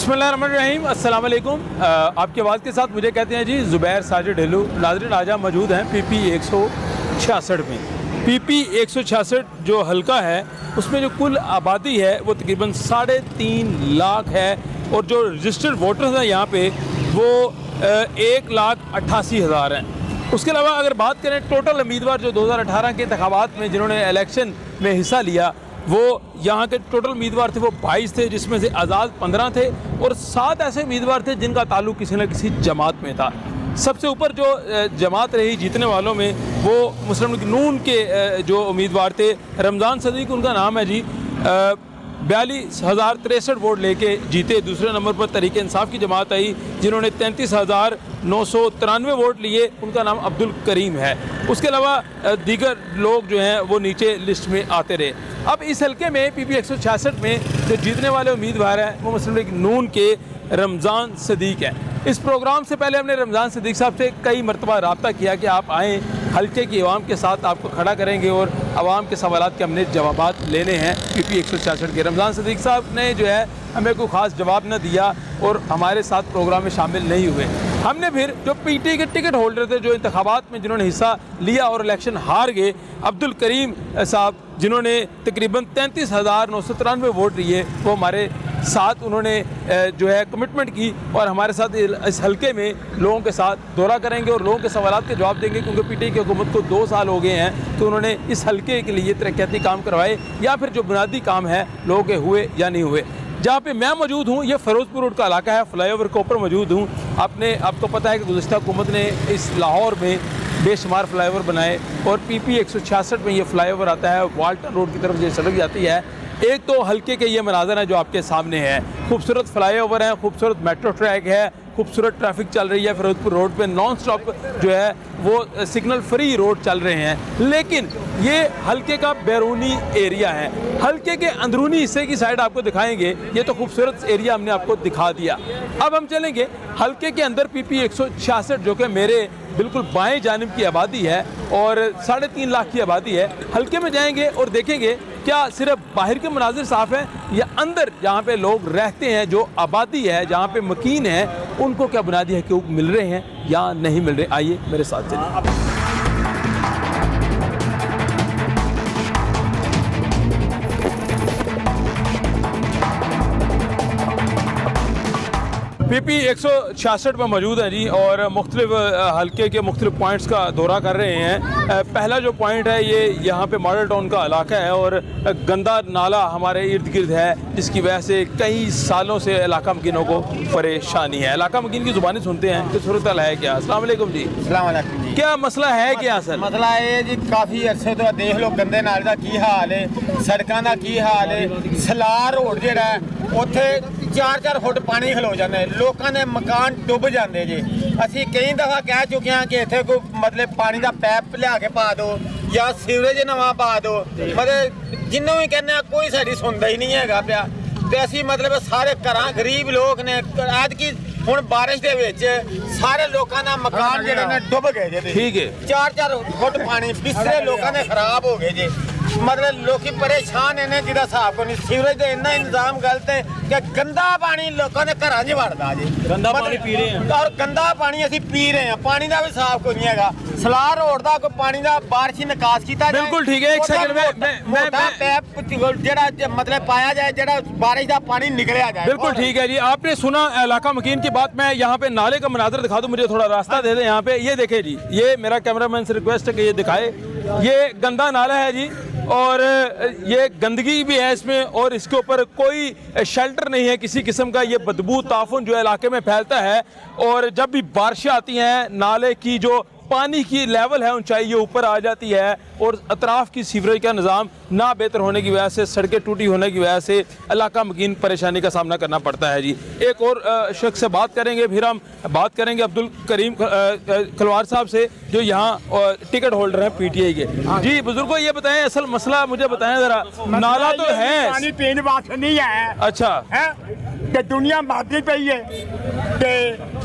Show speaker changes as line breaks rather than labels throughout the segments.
बिस्मिल्लाहिर्रहमानिर्रहीम, अस्सलाम वालेकुम। आपकी आवाज़ के साथ मुझे कहते हैं जी ज़ुबैर साजिद ढिल्लू। नाज़रीन, आज हम मौजूद हैं PP 166 में। PP 166 जो हल्का है उसमें जो कुल आबादी है वो तकरीबन 3.5 लाख है और जो रजिस्टर्ड वोटर्स हैं यहाँ पे वो 1,88,000 हैं। उसके अलावा अगर बात करें टोटल उम्मीदवार जो 2018 के इंतखाबात में जिन्होंने इलेक्शन में हिस्सा लिया, वो यहाँ के टोटल उम्मीदवार थे वो 22 थे, जिसमें से आज़ाद 15 थे और 7 ऐसे उम्मीदवार थे जिनका ताल्लुक़ किसी न किसी जमात में था। सबसे ऊपर जो जमात रही जीतने वालों में वो मुस्लिम लीग नून के जो उम्मीदवार थे, रमज़ान सदीक उनका नाम है जी, 42,063 वोट लेके जीते। दूसरे नंबर पर तहरीक इंसाफ की जमात आई जिन्होंने 33,993 वोट लिए, उनका नाम अब्दुल करीम है। उसके अलावा दीगर लोग जो हैं वो नीचे लिस्ट में आते रहे। अब इस हल्के में PP 166 में जो जीतने वाले उम्मीदवार हैं वो मुस्लिम लीग नून के रमज़ान सदीक हैं। इस प्रोग्राम से पहले हमने रमज़ान सदीक साहब से कई मरतबा रब्ता किया कि आप आएँ, हल्के की आवाम के साथ आपको खड़ा करेंगे और आवाम के सवालात के हमने जवाबात लेने हैं। PP 166 के रमज़ान सदीक साहब ने जो है हमें कोई ख़ास जवाब न दिया और हमारे साथ प्रोग्राम में शामिल नहीं हुए। हमने फिर जो PT के टिकट होल्डर थे जो इंतखाबात में जिन्होंने हिस्सा लिया और इलेक्शन हार गए, अब्दुल करीम साहब जिन्होंने तकरीबन 33,993 वोट लिए, वो हमारे साथ उन्होंने जो है कमिटमेंट की और हमारे साथ इस हल्के में लोगों के साथ दौरा करेंगे और लोगों के सवालात के जवाब देंगे। क्योंकि PT की हुकूमत को 2 साल हो गए हैं तो उन्होंने इस हल्के के लिए तरक्याती काम करवाए या फिर जो बुनियादी काम है लोगों के हुए या नहीं हुए। जहाँ पे मैं मौजूद हूँ ये फ़िरोज़पुर रोड का इलाका है, फ्लाईओवर के ऊपर मौजूद हूँ। आपको पता है कि गुज़श्ता हुकूमत ने इस लाहौर में बेशुमार फ्लाईओवर बनाए और PP 166 में ये फ्लाईओवर आता है, वाल्टन रोड की तरफ ये सड़क जाती है। एक तो हल्के के ये मनाज़र हैं जो आपके सामने है, खूबसूरत फ्लाईओवर है, खूबसूरत मेट्रो ट्रैक है, खूबसूरत ट्रैफिक चल रही है। फ़िरोज़पुर रोड पे नॉन स्टॉप जो है वो सिग्नल फ्री रोड चल रहे हैं। लेकिन ये हल्के का बैरूनी एरिया है, हल्के के अंदरूनी हिस्से की साइड आपको दिखाएंगे। ये तो खूबसूरत एरिया हमने आपको दिखा दिया। अब हम चलेंगे हल्के के अंदर PP 166 जो कि मेरे बिल्कुल बाएं जानिब की आबादी है और 3.5 लाख की आबादी है। हल्के में जाएंगे और देखेंगे क्या सिर्फ बाहर के मनाजिर साफ़ हैं या अंदर जहाँ पे लोग रहते हैं, जो आबादी है, जहाँ पे मकीन है, उनको क्या बुनियादी हकूक़ मिल रहे हैं या नहीं मिल रहे। आइए मेरे साथ चलिए। PP 166 में मौजूद हैं जी और मुख्तलिफ हल्के के मुख्तलिफ पॉइंट्स का दौरा कर रहे हैं। पहला जो पॉइंट है ये यहाँ पे मॉडल टाउन का इलाका है और गंदा नाला हमारे इर्द गिर्द है जिसकी वजह से कई सालों से इलाका मकीनों को परेशानी है। इलाका मकीन की ज़ुबानी सुनते हैं कि सूरत है क्या। अस्सलाम वालेकुम जी।
अस्सलाम वालेकुम जी।
क्या मसला है क्या सर?
मसला है जी काफ़ी अरसे तो देख लो गंदे नाले का की हाल है, सड़कों का की हाल है। सलार रोड जिहड़ा है उत्थे 4-4 फुट पानी खलो जाते, लोगों ने मकान डुब जाते जी। असी कई दफ़ा कह चुके हैं कि इत्थे कोई मतलब पानी का पैप लिया के पा दो या सीवरेज नवा पा दो, मतलब जिन्हों भी कहने कोई साड़ी सुनता ही नहीं है पिया। तो असी मतलब सारे घर गरीब लोग ने आज की ਹੁਣ ਬਾਰਿਸ਼ ਦੇ ਵਿੱਚ ਸਾਰੇ ਲੋਕਾਂ ਦਾ ਮਕਾਨ ਜਿਹੜੇ ਨੇ ਡੁੱਬ ਗਏ ਜੀ।
ਠੀਕ ਹੈ,
4-4 ਫੁੱਟ ਪਾਣੀ, ਬਿਸਤਰੇ ਲੋਕਾਂ ਦੇ ਖਰਾਬ ਹੋ ਗਏ ਜੀ। मतलब लोग परेशान है जिहदा हिसाब को नहीं। सीवरेज का इन्ना इंतजाम गलत है कि गंदा पानी लोगों ने घर च वड़दा जी।
गंदा पानी पी रहे हैं
और गंदा पानी असीं पी रहे हैं, पानी का भी साफ कोई नहीं हैगा। सलार रोड का कोई पानी का बारिश निकास किया जाए।
बिल्कुल ठीक है, एक सेकंड में
पैप जेड़ा मतलब पाया जाए, जेड़ा बारिश का पानी निकलिया जाए।
बिल्कुल ठीक है जी। आपने सुना इलाका मकीन की बात। मैं यहाँ पे नाले का मनाजर दिखा दूँ, मुझे थोड़ा रास्ता दे दें। यहाँ पे ये देखे जी, ये मेरा कैमरामैन से रिक्वेस्ट है कि ये दिखाए। ये गंदा नाला है जी और ये गंदगी भी है इसमें और इसके ऊपर कोई शेल्टर नहीं है किसी किस्म का। ये बदबू ताफुन जो इलाके में फैलता है और जब भी बारिशें आती हैं नाले की जो पानी की लेवल है ऊंचाई ये ऊपर आ जाती है और अतराफ़ की सीवरेज का निज़ाम ना बेहतर होने की वजह से, सड़कें टूटी होने की वजह से इलाका मकीन परेशानी का सामना करना पड़ता है जी। एक और शख्स से बात करेंगे, फिर हम बात करेंगे अब्दुल करीम खलवार साहब से जो यहाँ टिकट होल्डर हैं PTI के। जी बुजुर्गो ये बताएं असल मसला मुझे बताएं ज़रा। नाला तो है,
पानी पीने वास्ते नहीं है।
अच्छा
है कि दुनिया मारती पई है कि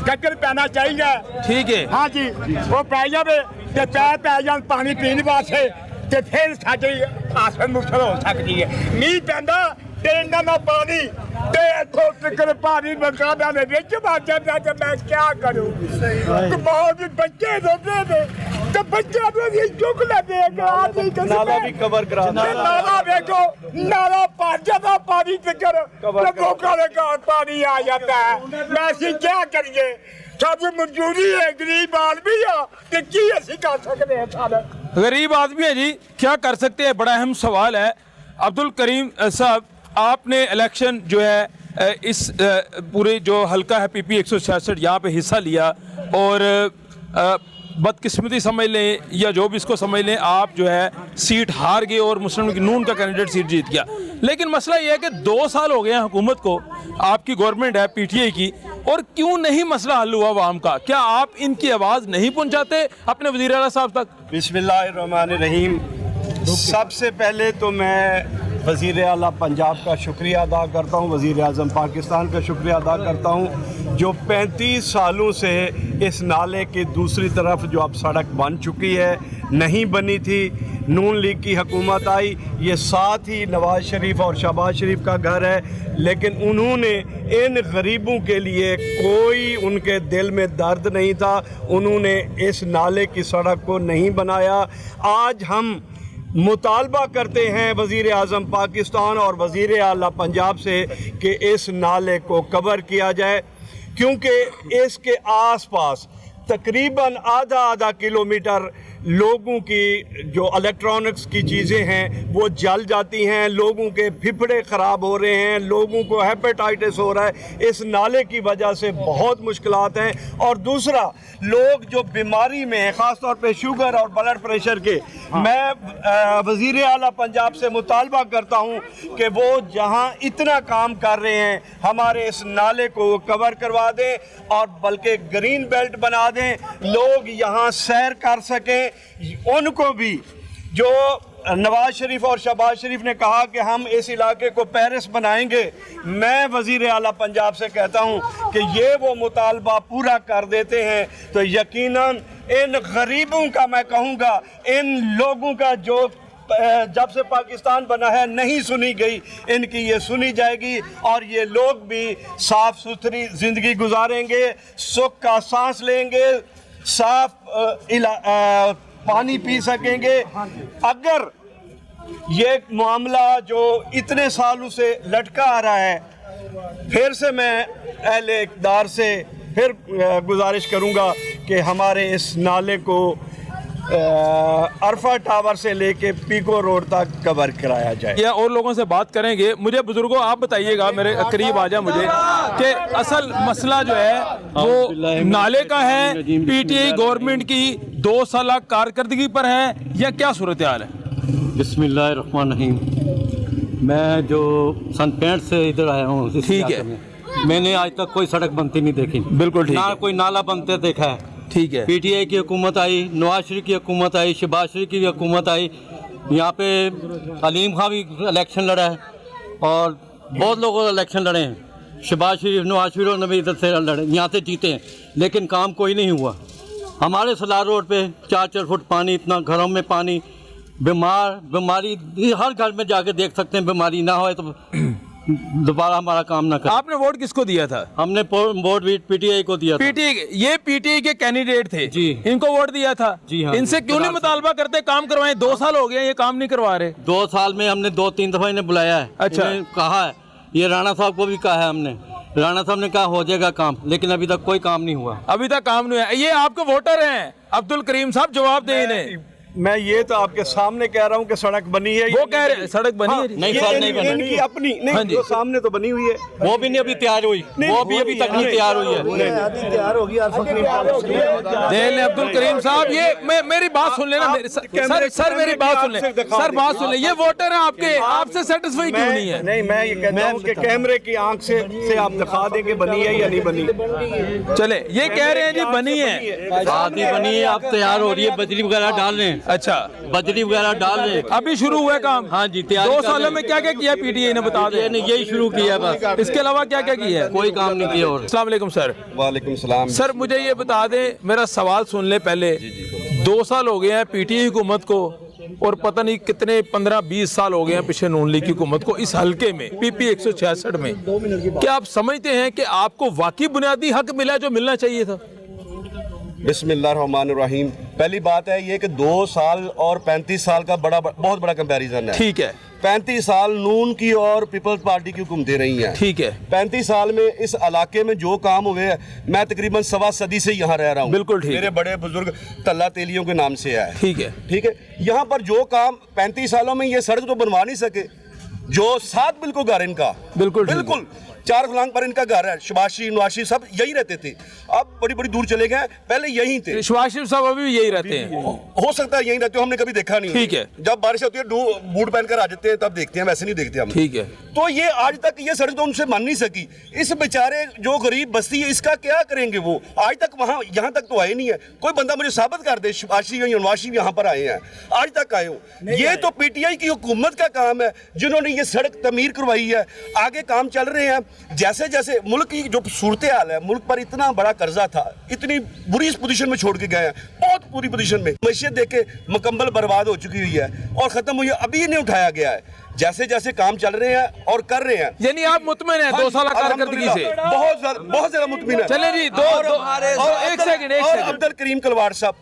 कचर पैना चाहिए।
ठीक है,
हाँ जी, वो पै जाए तो पैर पै जान पानी पीने वास्ते तो फिर साडी आसन मुश्किल हो सकती है। मीह पैंदा ਤੇ ਇਹਨਾਂ ਦਾ ਪਾਣੀ ਤੇ ਇੱਥੋਂ ਤੱਕ ਭਾਰੀ ਮਕਾਨਾਂ ਦੇ ਵਿੱਚ ਵੱਜ ਜਾਂਦਾ ਤੇ ਮੈਂ ਕੀ ਕਰੂੰ ਤੇ ਬਹੁਤ ਬੱਚੇ ਰੋਂਦੇ ਨੇ ਤੇ ਬੱਚਿਆਂ ਨੂੰ ਵੀ ਚੁੱਕ ਲੈਂਦੇ ਆ ਗਾਂ ਦੀ
नाला भी कवर करा
ਤੇ ਨਾਲਾ ਵੇਖੋ ਨਾਲਾ ਭਰ ਜਾਂਦਾ ਪਾਣੀ ਤੱਕਰ ਤੇ ਲੋਕਾਂ ਦੇ ਘਰ ਪਾਣੀ ਆ ਜਾਂਦਾ ਹੈ ਮੈਂ ਅਸੀਂ ਕੀ ਕਰੀਏ ਸਾਡੀ ਮਜ਼ਦੂਰੀ ਹੈ ਗਰੀਬ ਆਦਮੀ ਆ ਤੇ ਕੀ ਅਸੀਂ ਕਰ ਸਕਦੇ ਹਾਂ ਸਾਡਾ
गरीब आदमी है जी, क्या कर सकते हैं? बड़ा अहम सवाल है। अब्दुल करीम साहब, आपने इलेक्शन जो है इस पूरे जो हल्का है PP 166 यहाँ पे हिस्सा लिया और बदकिस्मती समझ लें या जो भी इसको समझ लें, आप जो है सीट हार गए और मुस्लिम लीग नून का कैंडिडेट सीट जीत गया। लेकिन मसला ये है कि 2 साल हो गए हैं हुकूमत को, आपकी गवर्नमेंट है PTI की, और क्यों नहीं मसला हल हुआ आवाम का? क्या आप इनकी आवाज़ नहीं पहुंचाते अपने वज़ीर आला साहब तक?
बिस्मिल्लाहिर्रहमानिर्रहीम। सबसे पहले तो मैं वज़ीर आला पंजाब का शुक्रिया अदा करता हूँ, वज़ीर आज़म पाकिस्तान का शुक्रिया अदा करता हूँ जो 35 सालों से इस नाले की दूसरी तरफ जो अब सड़क बन चुकी है, नहीं बनी थी। नून लीग की हुकूमत आई, ये साथ ही नवाज़ शरीफ और शहबाज शरीफ का घर है, लेकिन उन्होंने इन गरीबों के लिए कोई उनके दिल में दर्द नहीं था, उन्होंने इस नाले की सड़क को नहीं बनाया। आज हम मुतालबा करते हैं वज़ीर आज़म पाकिस्तान और वज़ीर आला पंजाब से कि इस नाले को कवर किया जाए, क्योंकि इसके आसपास तकरीबन आधा किलोमीटर लोगों की जो इलेक्ट्रॉनिक्स की चीज़ें हैं वो जल जाती हैं, लोगों के फेफड़े ख़राब हो रहे हैं, लोगों को हेपेटाइटिस हो रहा है, इस नाले की वजह से बहुत मुश्किलात हैं। और दूसरा, लोग जो बीमारी में हैं, ख़ास तौर पे शुगर और ब्लड प्रेशर के, मैं वज़ीर आला पंजाब से मुतालबा करता हूँ कि वो जहाँ इतना काम कर रहे हैं हमारे इस नाले को कवर करवा दें और बल्कि ग्रीन बेल्ट बना दें, लोग यहाँ सैर कर सकें। उनको भी जो नवाज शरीफ और शहबाज शरीफ ने कहा कि हम इस इलाके को पेरिस बनाएंगे, मैं वज़ीर आला पंजाब से कहता हूं कि ये वो मुतालबा पूरा कर देते हैं तो यकीनन इन गरीबों का, मैं कहूँगा इन लोगों का जो जब से पाकिस्तान बना है नहीं सुनी गई, इनकी ये सुनी जाएगी और ये लोग भी साफ़ सुथरी ज़िंदगी गुजारेंगे, सुख का सांस लेंगे, साफ पानी पी सकेंगे। अगर ये मामला जो इतने सालों से लटका आ रहा है, फिर से मैं अहले इक़्तिदार से फिर गुजारिश करूंगा कि हमारे इस नाले को अरफा टावर से लेके पीको रोड तक कवर कराया जाए।
या और लोगों से बात करेंगे। मुझे बुजुर्गों आप बताइएगा, मेरे करीब आ जाए मुझे, कि असल मसला जो है वो नाले का है, PTI गवर्नमेंट की 2 साल कारकर्दगी पर है, या क्या सूरत हाल है?
बिस्मिल्लाहिर्रहमानिर्रहीम। मैं जो सन 65 से इधर आया हूँ,
ठीक है,
मैंने आज तक कोई सड़क बनती नहीं देखी,
बिल्कुल ठीक
ना
है,
कोई नाला बनते देखा है।
ठीक है।
PTI की हुकूमत आई, नवाज शरीफ की हुकूमत आई, शहबाज शरीफ की हुकूमत आई, यहाँ पे अलीम खां भी इलेक्शन लड़ा है और बहुत लोगों ने इलेक्शन लड़े हैं, शहबाज शरीफ नवाज शरीफ ने भी इधर से लड़े, यहाँ से जीते हैं, लेकिन काम कोई नहीं हुआ। हमारे सलार रोड पे 4-4 फुट पानी, इतना घरों में पानी, बीमारी हर घर में जाके देख सकते हैं, बीमारी ना हो तो दोबारा हमारा काम ना करे।
आपने वोट किसको दिया था?
हमने वोट PTI को दिया था।
ये PTI के कैंडिडेट थे
जी,
इनको वोट दिया था
जी हाँ।
इनसे क्यों नहीं मुतालबा करते काम करवाएं? 2 साल हो गए ये काम नहीं करवा रहे।
2 साल में हमने 2-3 दफा इन्हें बुलाया है,
अच्छा,
इन्हें कहा है, ये राणा साहब को भी कहा है हमने, राणा साहब ने कहा हो जाएगा काम, लेकिन अभी तक कोई काम नहीं हुआ।
अभी तक काम नहीं हुआ। ये आपके वोटर हैं अब्दुल करीम साहब, जवाब दें इन्हें।
मैं ये तो आपके सामने कह रहा हूँ कि सड़क बनी है,
वो कह रहे सड़क बनी है,
नहीं सड़क नहीं बनी,
इनकी अपनी नहीं, जो सामने तो बनी हुई है,
वो भी नहीं अभी तैयार हुई, वो भी अभी तक नहीं तैयार हुई है।
तैयार होगी
देख ले अब्दुल करीम साहब, ये मेरी बात सुन लेना, सर मेरी बात सुन ले, सर बात सुन ले, ये वोटर हैं आपके, आपसे सेटिस्फाई क्यों नहीं है?
नहीं, मैं ये कहता हूँ कि कैमरे की आंख से आप दिखा दें कि बनी है या नहीं बनी।
चले, ये कह रहे हैं जी बनी है,
आधी बनी है, अब तैयार हो रही है, बजरी वगैरह डाल रहे हैं।
अच्छा,
बजरी वगैरह डाल रहे हैं,
अभी शुरू हुआ काम?
हाँ जी, तैयारी
2 सालों में क्या क्या किया PTI ने बता दें?
यही शुरू किया बस,
इसके अलावा क्या क्या किया है?
कोई काम नहीं किया। और
अस्सलाम वालेकुम सर।
वालेकुम सलाम।
सर मुझे ये बता दें, मेरा सवाल सुन ले पहले। 2 साल हो गए हैं PTI हुकूमत को, और पता नहीं कितने 15-20 साल हो गए हैं पीछे नून लीग की हुकूमत को इस हलके में PP 166 में। क्या आप समझते हैं कि आपको वाकई बुनियादी हक मिला जो मिलना चाहिए था?
बिस्मिल्लाहिर्रहमानिर्रहीम। पहली बात है ये कि 2 साल और 35 साल का बहुत बड़ा कंपैरिजन है।
ठीक है।
35 साल नून की और पीपल्स पार्टी की हुकूमतें रही हैं।
ठीक है।
35 साल में इस इलाके में जो काम हुए हैं, मैं तकरीबन 1.25 सदी से यहाँ रह रहा हूँ।
बिल्कुल ठीक।
मेरे बड़े बुजुर्ग तल्ला तेलियों के नाम से है।
ठीक है।
ठीक है। यहाँ पर जो काम 35 सालों में ये सड़क तो बनवा नहीं सके, जो 7 बिल्कुल घर इनका बिल्कुल 4 फलांग पर इनका घर है। शबाशी नवाशी सब यही रहते थे, अब बड़ी बड़ी दूर चले गए, पहले यही थे।
शबाशी साहब अभी भी यही रहते हैं?
हो सकता है यही रहते हो, हमने कभी देखा नहीं।
ठीक है।
जब बारिश होती है बूट पहनकर आ जाते हैं तब देखते हैं, वैसे नहीं देखते हम।
ठीक है।
तो ये आज तक ये सड़क तो उनसे बन नहीं सकी। इस बेचारे जो गरीब बस्ती है इसका क्या करेंगे वो? आज तक वहाँ यहाँ तक तो आए नहीं है। कोई बंदा मुझे साबित कर दे शबाशी या नवाशी यहाँ पर आए हैं, आज तक आए हो। ये तो PTI की हुकूमत का काम है जिन्होंने ये सड़क तमीर करवाई है, आगे काम चल रहे हैं। जैसे जैसे मुल्क की जो सूरत हाल है, मुल्क पर इतना बड़ा कर्जा था, इतनी बुरी पोजीशन में छोड़ के गए हैं, बहुत बुरी पोजीशन में। मैशियत देख के मुकम्मल बर्बाद हो चुकी हुई है और खत्म हुई है, अभी नहीं उठाया गया है। जैसे जैसे काम चल रहे हैं और कर रहे हैं।
यानी आप मुतमिन हैं 2 साल कारकर्दगी से?
बहुत ज्यादा मुतमिन है।
चले जी, एक सेकंड
अब्दुल करीम कलवार साहब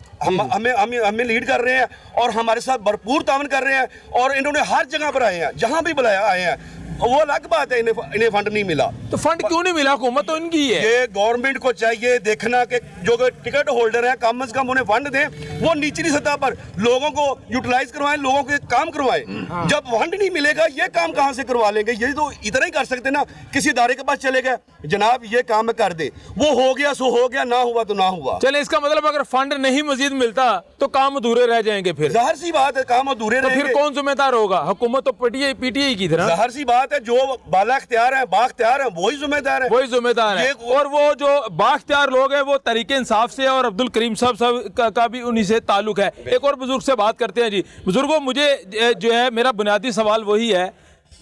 हमें लीड कर रहे हैं और हमारे साथ भरपूर तावन कर रहे हैं और इन्होंने हर जगह पर आए हैं, जहां भी बुलाया आए हैं। वो अलग बात है, इन्हें फंड नहीं मिला।
तो फंड क्यों नहीं मिला? हुकूमत तो इनकी है।
ये गवर्नमेंट को चाहिए देखना कि जो टिकट होल्डर है कम से कम उन्हें फंड दें, वो निचली सतह पर लोगों को यूटिलाइज करवाएं, लोगों के काम करवाएं। जब फंड नहीं मिलेगा ये काम कहां से करवा लेंगे? ये तो इतना ही कर सकते ना, किसी इदारे के पास चले गए, जनाब ये काम कर दे, वो हो गया सो हो गया, ना हुआ तो ना हुआ।
चले, इसका मतलब अगर फंड नहीं मजीद मिलता तो काम अधूरे रह जाएंगे। फिर
जाहिर सी बात है काम अधूरे रहेंगे।
फिर कौन जिम्मेदार होगा? हुकूमत तो PTI की तरह।
जाहिर सी बात है, जो बाला इख्तियार है बाख्तियार है वही जिम्मेदार है।
और वो जो बाख्तियार लोग हैं वो तहरीक इंसाफ से और अब्दुल करीम साहब का भी उन्हीं से ताल्लुक है। एक और बुजुर्ग से बात करते हैं। जी बुजुर्गों, मुझे जो है मेरा बुनियादी सवाल वही है,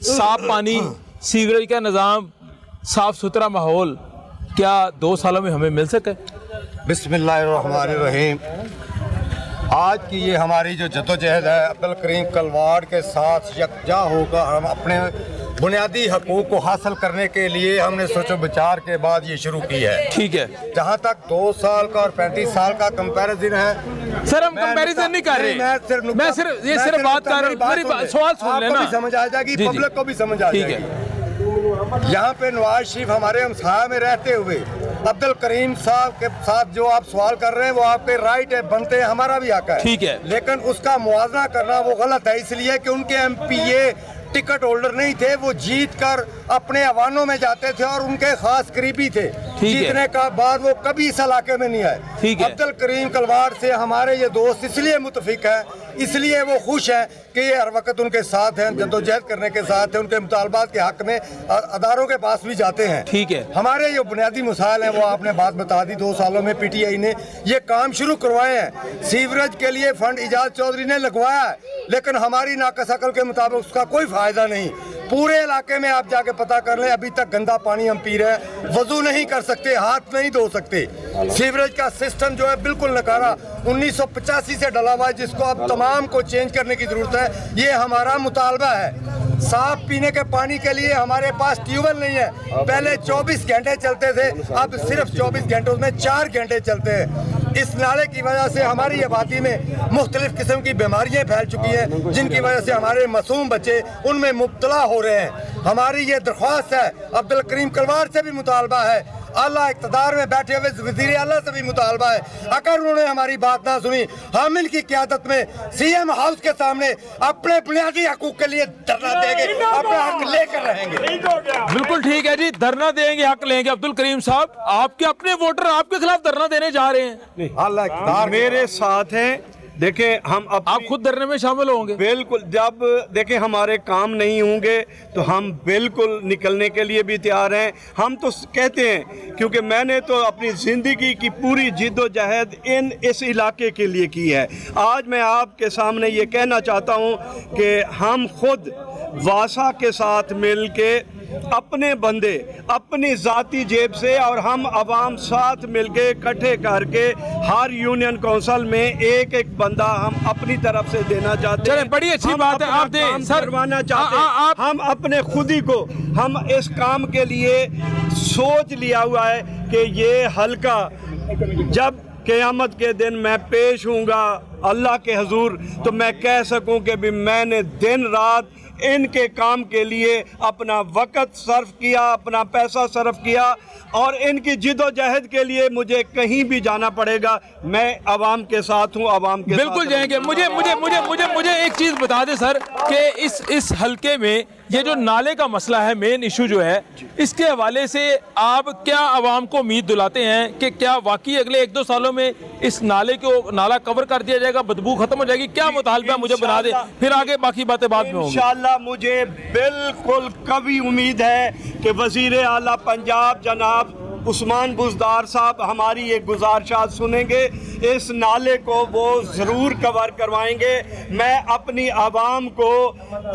साफ पानी, सीवरेज का निज़ाम, साफ सुथरा माहौल क्या 2 सालों में हमें मिल सके?
बिस्मिल्लाहिर्रहमानिर्रहीम। आज की ये हमारी जो जद्दोजहद है, अब्दुल करीम कलवाड़ के साथ यकजा होकर हम अपने बुनियादी हकूक़ को हासिल करने के लिए हमने सोचो विचार के बाद ये शुरू की है।
ठीक है।
जहाँ तक 2 साल का और 35 साल का कंपैरिजन है,
सर हम कंपैरिजन नहीं कर रहे, मैं सिर्फ बात कर रहा हूँ। सवाल सुन लेना,
आपको भी समझ आ जाएगी, पब्लिक को भी समझ आ जाएगी। यहाँ पे नवाज शरीफ हमारे हमसाया में रहते हुए अब्दुल करीम साहब के साथ जो आप सवाल कर रहे हैं वो आपके राइट है, बनते हैं, हमारा भी हक है।
ठीक है।
लेकिन उसका मुआवजा करना वो गलत है, इसलिए कि उनके MPA टिकट होल्डर नहीं थे, वो जीत कर अपने अवानों में जाते थे और उनके खास करीबी थे। जीतने का बाद वो कभी इस इलाके में नहीं आए। अब्दुल करीम कलवाड़ से हमारे ये दोस्त इसलिए मुतफिक है, इसलिए वो खुश हैं कि ये हर वक्त उनके साथ हैं, जद्दोजहद करने के साथ हैं, उनके मुतालबात के हक में अदारों के पास भी जाते हैं।
ठीक है।
हमारे जो बुनियादी मसाइल हैं वो आपने बात बता दी। 2 सालों में PTI ने ये काम शुरू करवाए हैं। सीवरेज के लिए फंड इजाज चौधरी ने लगवाया है, लेकिन हमारी नाकस अकल के मुताबिक उसका कोई फायदा नहीं। पूरे इलाके में आप जाके पता कर लें, अभी तक गंदा पानी हम पी रहे हैं, वजू नहीं कर सकते, हाथ नहीं धो सकते। सीवरेज का सिस्टम जो है बिल्कुल नकारा 1985 से डला हुआ है, जिसको अब तमाम को चेंज करने की जरूरत है। ये हमारा मुतालबा है। साफ पीने के पानी के लिए हमारे पास ट्यूबवेल नहीं है, पहले 24 घंटे चलते थे, अब सिर्फ 24 घंटों में 4 घंटे चलते हैं। इस नाले की वजह से हमारी आबादी में मुख्तलिफ किस्म की बीमारियां फैल चुकी हैं, जिनकी वजह से हमारे मासूम बच्चे उनमें मुब्तला हो रहे हैं। हमारी ये दरख्वास्त है, अब्दुल करीम कलवाड़ से भी मुतालबा है, आला इक़्तिदार में बैठे हुए वज़ीर आला से भी मुतालबा है, अगर उन्होंने हमारी बात ना सुनी, हम इनकी क़यादत में CM हाउस के सामने अपने बुनियादी हकूक़ के लिए धरना देंगे, अपना हक लेकर रहेंगे।
बिल्कुल ठीक है जी, धरना देंगे, हक लेंगे। अब्दुल करीम साहब, आपके अपने वोटर आपके खिलाफ धरना देने जा रहे हैं।
अल्लाह इक़्तिदार
मेरे साथ हैं। देखें हम
आप खुद धरने में शामिल होंगे?
बिल्कुल। जब देखें हमारे काम नहीं होंगे तो हम बिल्कुल निकलने के लिए भी तैयार हैं। हम तो कहते हैं, क्योंकि मैंने तो अपनी ज़िंदगी की पूरी जिद्दोजहद इस इलाके के लिए की है। आज मैं आपके सामने ये कहना चाहता हूँ कि हम खुद वासा के साथ मिल के अपने बंदे अपनी ज़ाती जेब से और हम अवाम साथ मिलके इकट्ठे करके हर यूनियन काउंसिल में एक एक बंदा हम अपनी तरफ से देना चाहते हैं।
चलें, बड़ी अच्छी
हम
बात है,
अपना
आप दें
काम
सर।
करवाना चाहते हैं। हम अपने खुद ही को हम इस काम के लिए सोच लिया हुआ है कि ये हल्का जब क़यामत के दिन मैं पेश हूँगा अल्लाह के हुजूर, तो मैं कह सकूं कि भी मैंने दिन रात इनके काम के लिए अपना वक़्त सर्फ किया, अपना पैसा सर्फ किया, और इनकी जिदोजहद के लिए मुझे कहीं भी जाना पड़ेगा, मैं आवाम के साथ हूँ, आवाम के
बिल्कुल
साथ
जाएंगे। मुझे मुझे मुझे मुझे मुझे एक चीज़ बता दें सर कि इस हलके में ये जो नाले का मसला है, मेन इशू जो है, इसके हवाले से आप क्या आवाम को उम्मीद दिलाते हैं कि क्या वाकई अगले 1-2 सालों में इस नाले को नाला कवर कर दिया जाएगा, बदबू खत्म हो जाएगी? क्या मुतालबा मुझे बना दे, फिर आगे बाकी बातें बाद में होंगी।
इंशाअल्लाह मुझे बिल्कुल कभी उम्मीद है कि वज़ीर आला पंजाब जनाब उस्मान बुज़दार साहब हमारी ये गुजारिशात सुनेंगे, इस नाले को वो ज़रूर कवर करवाएंगे। मैं अपनी आवाम को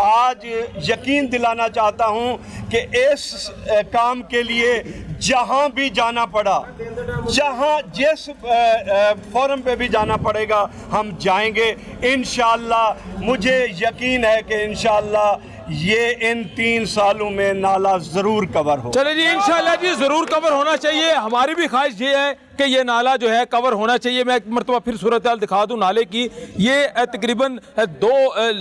आज यकीन दिलाना चाहता हूँ कि इस काम के लिए जहाँ भी जाना पड़ा, जहाँ जिस फोरम पे भी जाना पड़ेगा हम जाएंगे इंशाअल्लाह। मुझे यकीन है कि इंशाअल्लाह ये इन 3 सालों में नाला ज़रूर कवर हो।
चले जी, इंशाल्लाह जी ज़रूर कवर होना चाहिए। हमारी भी ख्वाहिश ये है कि ये नाला जो है कवर होना चाहिए। मैं एक मरतबा फिर सूरत हाल दिखा दूं नाले की। ये तकरीबन 2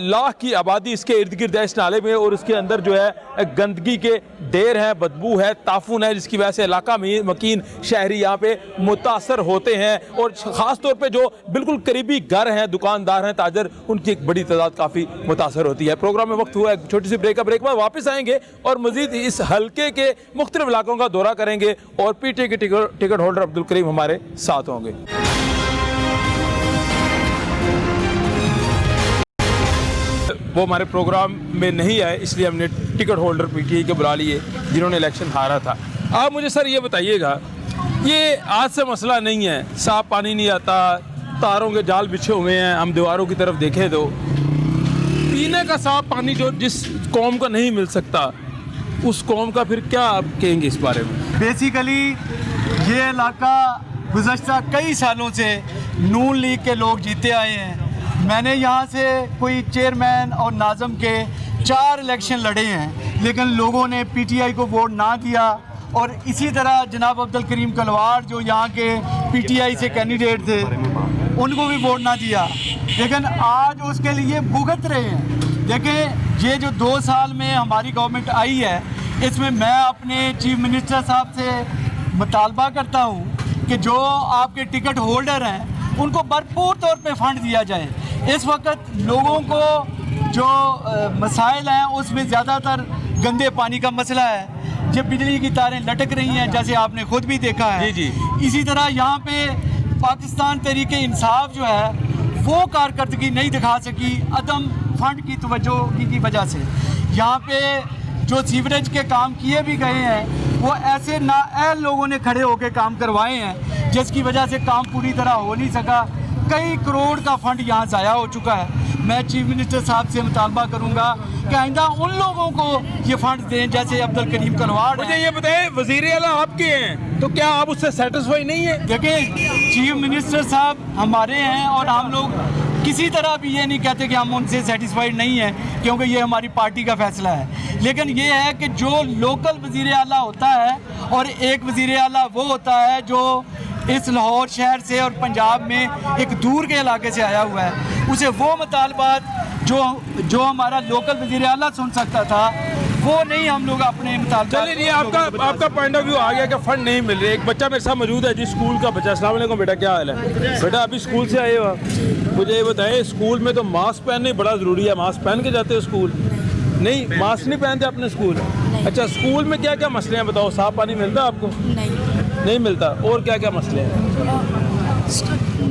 लाख की आबादी इसके इर्द गिर्द है इस नाले में, और इसके अंदर जो है गंदगी के ढेर हैं, बदबू है, ताफुन है, जिसकी वजह से इलाका मकीन शहरी यहाँ पे मुतासर होते हैं, और ख़ास तौर पे जो बिल्कुल करीबी घर हैं, दुकानदार हैं, ताजर, उनकी एक बड़ी तादाद काफ़ी मुतासर होती है। प्रोग्राम में वक्त हुआ है छोटी सी ब्रेक का, ब्रेक बाद वापस आएंगे और मज़ीद इस हल्के के मुख्तलिफ इलाकों का दौरा करेंगे, और पीटीआई के टिकट होल्डर अब्दुल करीम हमारे साथ होंगे। वो हमारे प्रोग्राम में नहीं आए, इसलिए हमने टिकट होल्डर पीटीआई के बुला लिए जिन्होंने इलेक्शन हारा था। आप मुझे सर ये बताइएगा, ये आज से मसला नहीं है, साफ पानी नहीं आता, तारों के जाल बिछे हुए हैं, हम दीवारों की तरफ देखें तो पीने का साफ पानी जो जिस कौम को नहीं मिल सकता, उस कौम का फिर क्या आप कहेंगे इस बारे में?
बेसिकली ये इलाका गुज़श्ता कई सालों से नून लीग के लोग जीते आए हैं। मैंने यहाँ से कोई चेयरमैन और नाज़म के 4 इलेक्शन लड़े हैं, लेकिन लोगों ने पीटीआई को वोट ना दिया, और इसी तरह जनाब अब्दुल करीम कलवार जो यहाँ के पीटीआई से कैंडिडेट थे उनको भी वोट ना दिया, लेकिन आज उसके लिए भुगत रहे हैं। देखें, ये जो 2 साल में हमारी गवर्नमेंट आई है, इसमें मैं अपने चीफ मिनिस्टर साहब से मुतालबा करता हूँ कि जो आपके टिकट होल्डर हैं उनको भरपूर तौर पे फंड दिया जाए। इस वक्त लोगों को जो मसाइल हैं उसमें ज़्यादातर गंदे पानी का मसला है, जब बिजली की तारें लटक रही हैं, जैसे आपने खुद भी देखा है।
जी।
इसी तरह यहाँ पे पाकिस्तान तहरीक इंसाफ जो है वो कारकर्दगी नहीं दिखा सकी अदम फंड की तवज्जो की वजह से। यहाँ पे जो सीवरेज के काम किए भी गए हैं वो ऐसे नाअहल लोगों ने खड़े होकर काम करवाए हैं, जिसकी वजह से काम पूरी तरह हो नहीं सका। कई करोड़ का फंड यहाँ ज़ाया हो चुका है। मैं चीफ मिनिस्टर साहब से मुतालबा करूँगा कि आइंदा उन लोगों को ये फंड दें जैसे अब्दुल करीम कलवार।
मुझे ये बताएं, वज़ीर आला आपके हैं तो क्या आप उससे सेटिस्फाई नहीं है?
देखिए, चीफ मिनिस्टर साहब हमारे हैं और हम लोग किसी तरह भी ये नहीं कहते कि हम उनसे सेटिस्फाइड नहीं हैं, क्योंकि ये हमारी पार्टी का फैसला है। लेकिन ये है कि जो लोकल वज़ीर आला होता है और एक वज़ीर आला वो होता है जो इस लाहौर शहर से और पंजाब में एक दूर के इलाके से आया हुआ है, उसे वो मुतालबात जो हमारा लोकल वज़ीर आला सुन सकता था वो नहीं हम लोग अपने मुतालबात।
चलिए जी, आपका पॉइंट ऑफ व्यू आ गया कि फंड नहीं मिल रहे। एक बच्चा मेरे साथ मौजूद है जी, स्कूल का बच्चा। अस्सलाम वालेकुम बेटा, क्या हाल है? बेटा अभी स्कूल से आए हो? मुझे ये बताएं, स्कूल में तो मास्क पहनना बड़ा ज़रूरी है, मास्क पहन के जाते हो स्कूल? नहीं, मास्क नहीं पहनते अपने स्कूल? अच्छा, स्कूल में क्या क्या मसले हैं बताओ? साफ पानी मिलता है आपको? नहीं मिलता। और क्या क्या मसले हैं?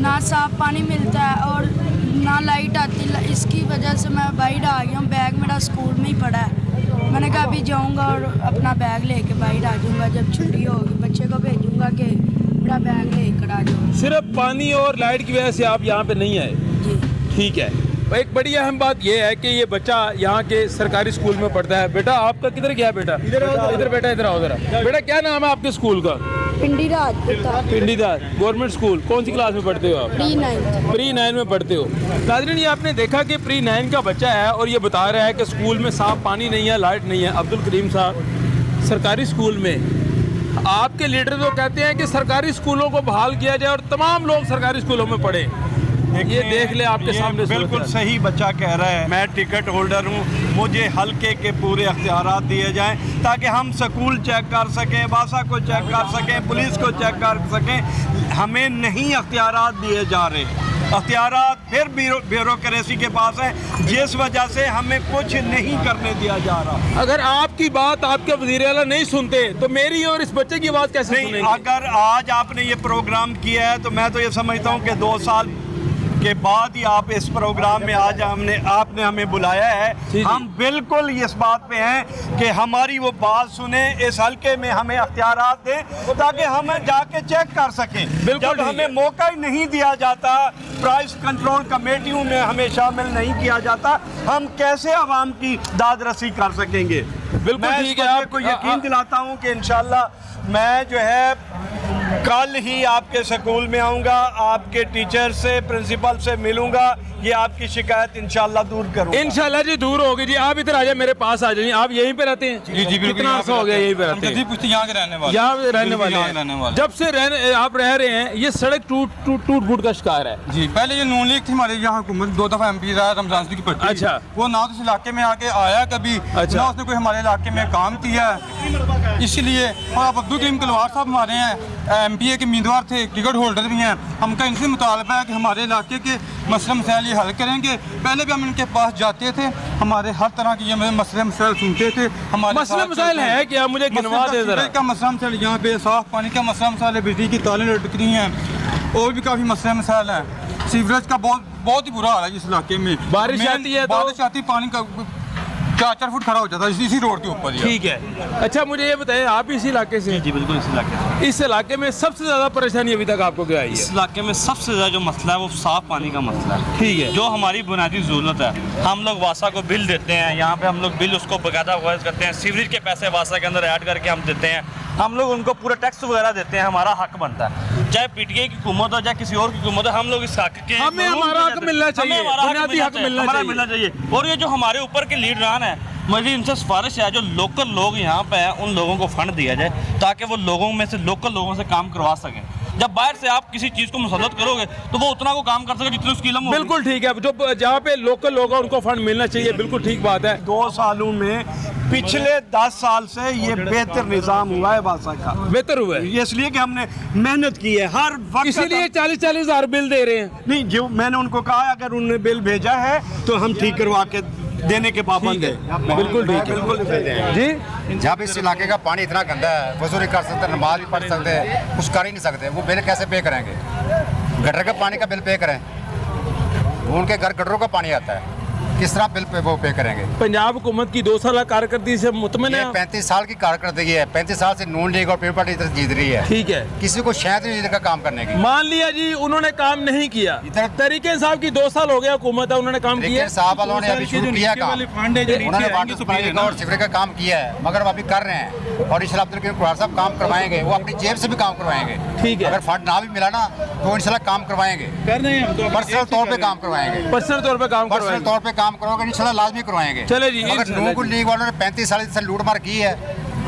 ना साफ पानी मिलता है और ना लाइट आती। इसकी वजह से मैं बाहर आ गया हूँ। बैग मेरा स्कूल में ही पड़ा है। मैंने कहा अभी जाऊँगा और अपना बैग लेके बाहर आ जाऊँगा, जब छुट्टी होगी बच्चे को भेजूँगा कि मेरा बैग लेकर आ जाऊँ।
सिर्फ पानी और लाइट की वजह से आप यहाँ पे नहीं आए?
जी।
ठीक है, ایک بڑی اہم بات یہ ہے کہ یہ بچہ یہاں کے سرکاری اسکول میں پڑھتا ہے. بیٹا آپ کا کدھر گیا بیٹا؟ ادھر بیٹا, ادھر آؤ ذرا. بیٹا کیا نام ہے آپ کے اسکول کا؟
پنڈی راج
پنڈی دار گورنمنٹ اسکول. کون سی کلاس میں پڑھتے ہو آپ؟ پری 9 میں پڑھتے ہو. ناظرین یہ آپ نے دیکھا کہ پری 9 کا بچہ ہے اور یہ بتا رہا ہے کہ اسکول میں صاف پانی نہیں ہے, لائٹ نہیں ہے. عبدالکریم صاحب سرکاری اسکول میں, آپ کے لیڈر تو کہتے ہیں کہ سرکاری اسکولوں کو بحال کیا جائے اور تمام لوگ سرکاری اسکولوں میں پڑھیں. یہ دیکھ لیں آپ کے سامنے.
بالکل صحیح بچہ کہہ رہا ہے. میں ٹکٹ ہولڈر ہوں, مجھے حلقے کے پورے اختیارات دیے جائیں تاکہ ہم سکول چیک کر سکیں, واسا کو چیک کر سکیں, پولیس کو چیک کر سکیں. ہمیں نہیں اختیارات دیے جا رہے. اختیارات پھر بیوروکریسی کے پاس ہے, جس وجہ سے ہمیں کچھ نہیں کرنے دیا جا رہا.
اگر آپ کی بات آپ کے وزیر اعلیٰ نہیں سنتے تو میری اور اس بچے کی بات کیسے سنیں گے؟
اگر آج آپ نے یہ پروگرام کیا ہے تو میں تو یہ سمجھتا ہوں کہ 2 سال کے بعد ہی آپ اس پروگرام میں آج آپ نے ہمیں بلایا ہے. ہم بالکل اس بات پہ ہیں کہ ہماری وہ بات سنیں, اس حلقے میں ہمیں اختیارات دیں تاکہ ہم جا کے چیک کر سکیں. جب ہمیں موقع ہی نہیں دیا جاتا, پرائس کنٹرول کمیٹیوں میں ہمیں شامل نہیں کیا جاتا, ہم کیسے عوام کی داد رسی کر سکیں گے؟
بالکل ٹھیک ہے.
آپ کو یقین دلاتا ہوں کہ انشاءاللہ میں جو ہے کل ہی آپ کے سکول میں آؤں گا, آپ کے ٹیچر سے, پرنسپل سے ملوں گا, یہ آپ کی شکایت انشاءاللہ دور کروں گا.
انشاءاللہ جی دور ہوگی. جی آپ ادھر آ جائیں, میرے پاس آ جائیں. آپ یہیں پہ رہتے ہیں؟
جی بالکل.
کتنا عرصہ ہو گیا یہیں پہ رہتے ہیں؟
یہاں کے رہنے والے.
یہاں رہنے والے ہیں. جب سے آپ رہ رہے ہیں یہ سڑک ٹوٹ پھوٹ کا شکار ہے.
جی پہلے یہ نون لیگ تھی ہمارے یہاں حکومت, 2 دفعہ MP رہا رمضان کی پٹی.
اچھا.
وہ نہ تو اس علاقے میں آ کے آیا کبھی, نہ اس نے کوئی ہمارے علاقے میں کام کیا ہے. اسی لیے اور عبدالکریم کلوار صاحب ہمارے ہیں MPA کے امیدوار تھے, ٹکٹ ہولڈر بھی ہیں. ہم کا ان سے مطالبہ ہے کہ ہمارے علاقے کے مسئلہ مسائل یہ حل کریں گے. پہلے بھی ہم ان کے پاس جاتے تھے, ہمارے ہر طرح کے یہ مسئلے مسائل سنتے تھے. ہمارے
مسئلہ مسائل ہے کیا؟ مجھے گنوا دے ذرا.
کا مسئلہ مسائل یہاں پہ صاف پانی کا مسئلہ مسائل, بجلی کی تاریں لٹک رہی ہیں, اور بھی کافی مسئلے مسائل ہیں. سیوریج کا بہت ہی برا حال ہے اس علاقے میں.
بارش آتی ہے,
بارش آتی پانی کا 4 فٹ کھڑا ہو جاتا ہے اسی روڈ کے اوپر.
ٹھیک ہے. اچھا مجھے یہ بتائیں, آپ اسی علاقے سے؟
جی بالکل اسی علاقے سے.
اس علاقے میں سب سے زیادہ پریشانی ابھی تک آپ کو کیا آئی ہے؟
اس علاقے میں سب سے زیادہ جو مسئلہ ہے وہ صاف پانی کا مسئلہ ہے.
ٹھیک ہے.
جو ہماری بنیادی ضرورت ہے. ہم لوگ واسا کو بل دیتے ہیں, یہاں پہ ہم لوگ بل اس کو باقاعدہ وائز کرتے ہیں, سیوریج کے پیسے واسا کے اندر ایڈ کر کے ہم دیتے ہیں. ہم لوگ ان کو پورا ٹیکس وغیرہ دیتے ہیں, ہمارا حق بنتا ہے. چاہے PTI کی حکومت ہو, چاہے کسی اور کی حکومت ہو, ہم لوگ اس حق کے
ہمیں ہمارا حق ملنا چاہیے, بنیادی حق ملنا چاہیے.
اور یہ جو ہمارے اوپر کے لیڈران ہیں, میری ان سے سفارش ہے جو لوکل لوگ یہاں پہ ہیں ان لوگوں کو فنڈ دیا جائے تاکہ وہ لوگوں میں سے لوکل لوگوں سے کام کروا سکیں. جب باہر سے آپ کسی چیز کو مسلط کرو گے تو وہ اتنا کو کام کر سکے جتنے اس کی علم ہو.
بالکل ٹھیک ہے. جو جہاں پہ لوکل لوگ ہیں ان کو فنڈ ملنا چاہیے. بالکل ٹھیک بات ہے.
2 سالوں میں پچھلے 10 سال سے یہ بہتر نظام ہوا ہے واسا کا.
بہتر ہوا ہے
اس لیے کہ ہم نے محنت کی ہے ہر وقت.
اسی لیے 40-40 ہزار بل دے رہے ہیں.
نہیں, جو میں نے ان کو کہا اگر انہوں نے بل بھیجا ہے تو ہم ٹھیک کروا کے دینے کے پابند ہیں.
بالکل ٹھیک ہے. جی
جب اس علاقے کا پانی اتنا گندا ہے, وضو نہیں کر سکتے, نماز بھی پڑھ سکتے, کچھ کر ہی نہیں سکتے, وہ بل کیسے پے کریں گے؟ گٹر کا پانی کا بل پے کریں, وہ ان کے گھر گٹروں کا پانی آتا ہے, کس طرح بل پہ وہ پے کریں گے؟
پنجاب حکومت کی 2 سالہ کارکردگی سے مطمئن ہے؟
35 سال کی کارکردگی ہے. 35 سال سے نون لیگ اور پیپل پارٹی جیت رہی ہے.
ٹھیک ہے.
کسی کو شاید نہیں کا کام کرنے کی.
مان لیا جی انہوں نے کام نہیں کیا. تحریک انصاف کی 2 سال ہو گیا حکومت ہے, انہوں نے کام کیا.
صاحب والوں نے ابھی شروع کیا کام, انہوں نے واٹر سپلائی کا اور سیوریج کا کام کیا ہے, مگر وہ ابھی کر رہے ہیں. اور انشاءاللہ عبدالکریم کلوار صاحب کام کروائیں گے, وہ اپنی جیب سے بھی کام کروائیں گے.
ٹھیک ہے.
اگر فنڈ نہ بھی ملا نا تو انشاءاللہ کام کروائیں گے, پرسنل طور پہ کام کروائیں گے.
پرسنل طور پہ کام
پرسنل طور پہ کام کرو گے انشاءاللہ لازمی کروائیں گے.
چلے جی.
اگر نون لیگ والوں نے 35 سال سے لوٹ مار کی ہے,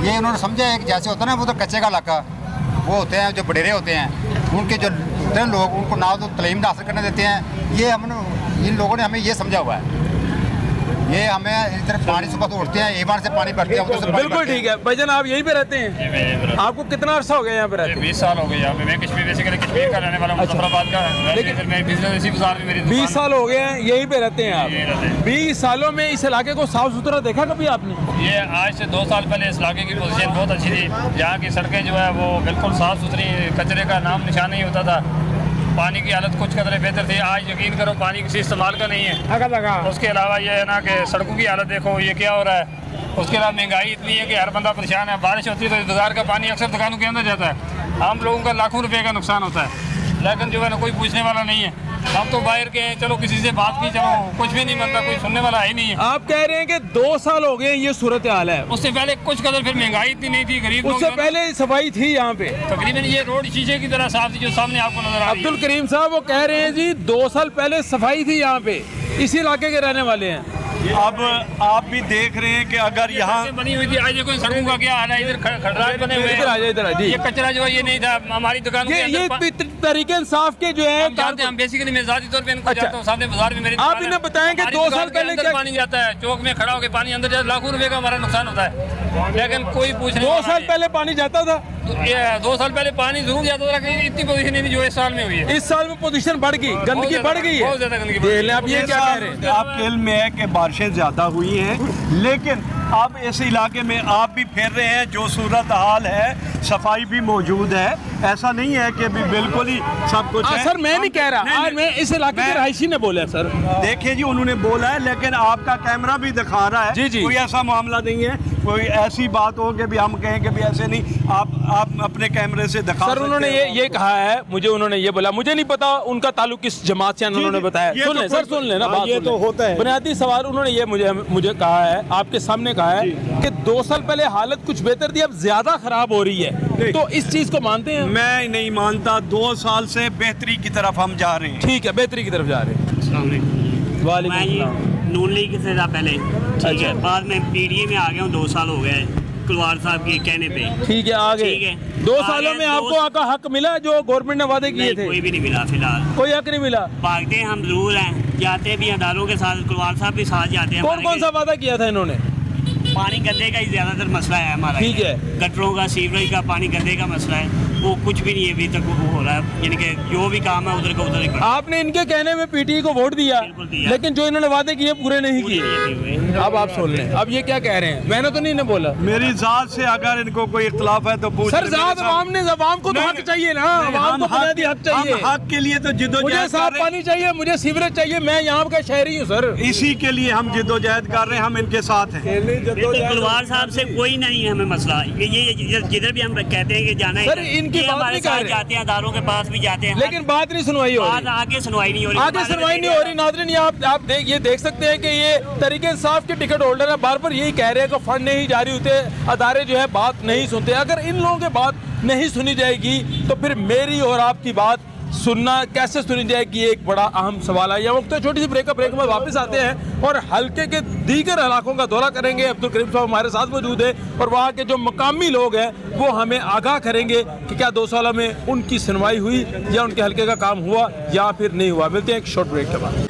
یہ انہوں نے سمجھا ہے کہ جیسے ہوتا ہے نا وہ تو کچے کا علاقہ, وہ ہوتے ہیں جو بڈیرے ہوتے ہیں, ان کے جو ہوتے ہیں لوگ ان کو نہ تو تعلیم حاصل کرنے دیتے ہیں. یہ ان لوگوں نے ہمیں یہ سمجھا ہوا ہے, یہ ہمیں ادھر پانی صبح تو اٹھتے ہیں, ایوان سے پانی بھرتے ہیں.
بالکل ٹھیک ہے. بھائی جان آپ یہیں پہ رہتے ہیں؟ آپ کو کتنا عرصہ ہو گیا یہاں پہ رہتے ہیں؟
20 سال ہو گئے یہاں پہ. میں کشمیر بیسیکلی کشمیر کا رہنے والا ہوں, مظفر آباد کا. لیکن میں بزنس اسی بازار میں میری
20 سال ہو گئے ہیں یہیں پہ رہتے ہیں آپ. 20 سالوں میں اس علاقے کو صاف ستھرا دیکھا کبھی آپ نے؟
یہ آج سے 2 سال پہلے اس علاقے کی پوزیشن بہت اچھی تھی. یہاں کی سڑکیں جو ہے وہ بالکل صاف ستھری, کچرے کا نام نشان نہیں ہوتا تھا. پانی کی حالت کچھ قدرے بہتر تھی. آج یقین کرو پانی کسی استعمال کا نہیں ہے. اس کے علاوہ یہ ہے نا کہ سڑکوں کی حالت دیکھو یہ کیا ہو رہا ہے. اس کے علاوہ مہنگائی اتنی ہے کہ ہر بندہ پریشان ہے. بارش ہوتی ہے تو بازار کا پانی اکثر دکانوں کے اندر جاتا ہے. عام لوگوں کا لاکھوں روپے کا نقصان ہوتا ہے, لیکن جو ہے نا کوئی پوچھنے والا نہیں ہے. हम तो बाहर के हैं, चलो किसी से बात की, चलो कुछ भी नहीं बनता, कोई सुनने वाला है नहीं है।
आप कह रहे हैं कि 2 साल हो गए ये सूरत हाल है।
उससे पहले कुछ कदर फिर महंगाई इतनी नहीं थी, गरीब लोग
उससे
जो है ना,
पहले सफाई थी यहाँ पे।
तकरीबन ये रोड शीशे की तरह साफ थी जो सामने आपको नजर आ रही है।
अब्दुल करीम साहब वो कह रहे हैं जी 2 साल पहले सफाई थी यहाँ पे, इसी इलाके के रहने वाले हैं।
अब आप भी देख रहे हैं कि अगर यहाँ
बनी हुई थी, आज देखो इन सड़कों का क्या हाल है, इधर खड़राज बने हुए
इधर आ जाए, इधर आ जाइए।
ये कचरा जो है ये नहीं था हमारी दुकान
ये तरीके इंसाफ के जो है
जानते हैं हम, बेसिकली मैं ज़ाती तौर पे इनको
अच्छा।
जानता हूँ, सामने बाजार में मेरी
आप
दुकान है।
इन्हें बताएं कि
हमारी
2
दुकान
साल
के
पहले
अंदर
क्या
पानी जाता है, चौक में खड़ा होकर पानी अंदर जाता है, लाखों रुपए का हमारा नुकसान होता है, लेकिन कोई पूछने
2 साल पहले पानी जाता था।
2 साल पहले पानी जरूर जाता था, लेकिन इतनी पोजीशन नहीं थी जो इस साल में हुई है।
इस साल में पोजीशन बढ़ गई, गंदगी बढ़ गई है,
बहुत ज्यादा गंदगी
देख लें। आप ये क्या कह रहे हैं?
आपके इल्म में है कि बारिशें ज़्यादा हुई हैं, लेकिन अब इस इलाके में आप भी फिर रहे हैं, जो सूरत हाल है सफाई भी मौजूद है, ऐसा नहीं है कि अभी बिल्कुल ही सब कुछ है।
सर मैं नहीं कह रहा, आज मैं इस इलाके के रहायशी ने बोला सर।
देखिए जी उन्होंने बोला है, लेकिन आपका कैमरा भी दिखा रहा है
जी जी।
कोई ऐसा मामला नहीं है, कोई ऐसी बात हो कि भी हम कहें कि भी ऐसे नहीं, आप अपने कैमरे से दिखा
सर
सकते
उन्होंने
हो।
ये कहा है, मुझे उन्होंने ये बोला, मुझे नहीं पता उनका ताल्लुक किस जमात से है, उन्होंने बताया।
ये
सुन
तो
लें सर, सुन लेना बात,
ये तो होता है।
बुनियादी सवाल उन्होंने ये मुझे कहा है, आपके सामने कहा है कि 2 साल पहले हालत कुछ बेहतर थी, अब ज्यादा खराब हो रही है, तो इस चीज को मानते हैं?
मैं नहीं मानता, 2 साल से बेहतरी की तरफ हम जा रहे हैं।
ठीक है, बेहतरी की तरफ जा रहे हैं। वालेकुम सलाम।
नून लीग से था पहले, ठीक है, बाद में पीडीए में आ गया हूँ, 2 साल हो गए कुलवार साहब के कहने पे।
ठीक है, आगे
ठीक है।
2 सालों में आपको आपका हक मिला जो गवर्नमेंट ने वादे किए थे?
कोई भी नहीं मिला फिलहाल,
कोई हक नहीं मिला।
भागते हम जरूर हैं, जाते भी हैं दारों के साथ, कुलवार साहब भी साथ जाते हैं।
कौन सा वादा किया था इन्होंने?
पानी गंदे का ही ज्यादातर मसला है हमारा।
ठीक है।
गटरों का, सीवरेज का, पानी गंदे का मसला है, वो कुछ भी नहीं अभी तक वो हो रहा है, यानी कि जो भी काम है उधर का उधर ही पड़ा।
आपने इनके कहने में पीटीआई को वोट दिया, लेकिन जो इन्होंने वादे किए पूरे नहीं किए। अब आप सुन लें, अब ये क्या कह रहे हैं? मैंने तो नहीं ना बोला।
मेरी जात से अगर इनको कोई इख्तलाफ है तो पूछ
सर, जात आवाम को तो हक चाहिए ना, आवाम को बुनियादी हक चाहिए।
हक के लिए तो
मुझे
जिद्दोजहद
साफ पानी चाहिए, मुझे सीवरेज चाहिए, मैं यहाँ का शहरी हूँ सर।
इसी के लिए हम जिद्दोजहद कर रहे हैं, हम इनके साथ हैं।
कुलवार साहब से कोई नहीं है हमें मसला, ये जिधर भी हम कहते हैं कि जाना है
सर, इनकी बात
हमारे
नहीं कर
साथ
रहे।
जाते हैं, दारों के पास भी जाते हैं,
लेकिन बात नहीं सुनवाई हो
बात
रही,
आगे सुनवाई नहीं हो रही,
आगे सुनवाई नहीं हो रही। नाज़रीन, आप देख सकते हैं कि ये तरीके इंसाफ के टिकट होल्डर है, बार बार यही कह रहे हैं कि फंड नहीं जारी होते, अदारे जो है बात नहीं सुनते। अगर इन लोगों की बात नहीं सुनी जाएगी तो फिर मेरी और आपकी बात सुनना कैसे सुनी जाएगी, एक बड़ा अहम सवाल है। यह वक्त तो छोटी सी ब्रेक में वापस आते हैं और हल्के के दीगर इलाकों का दौरा करेंगे। अब्दुल करीम साहब हमारे साथ मौजूद है और वहाँ के जो मकामी लोग हैं वो हमें आगाह करेंगे कि क्या 2 सालों में उनकी सुनवाई हुई या उनके हल्के का काम हुआ या फिर नहीं हुआ। मिलते हैं एक शॉर्ट ब्रेक के बाद।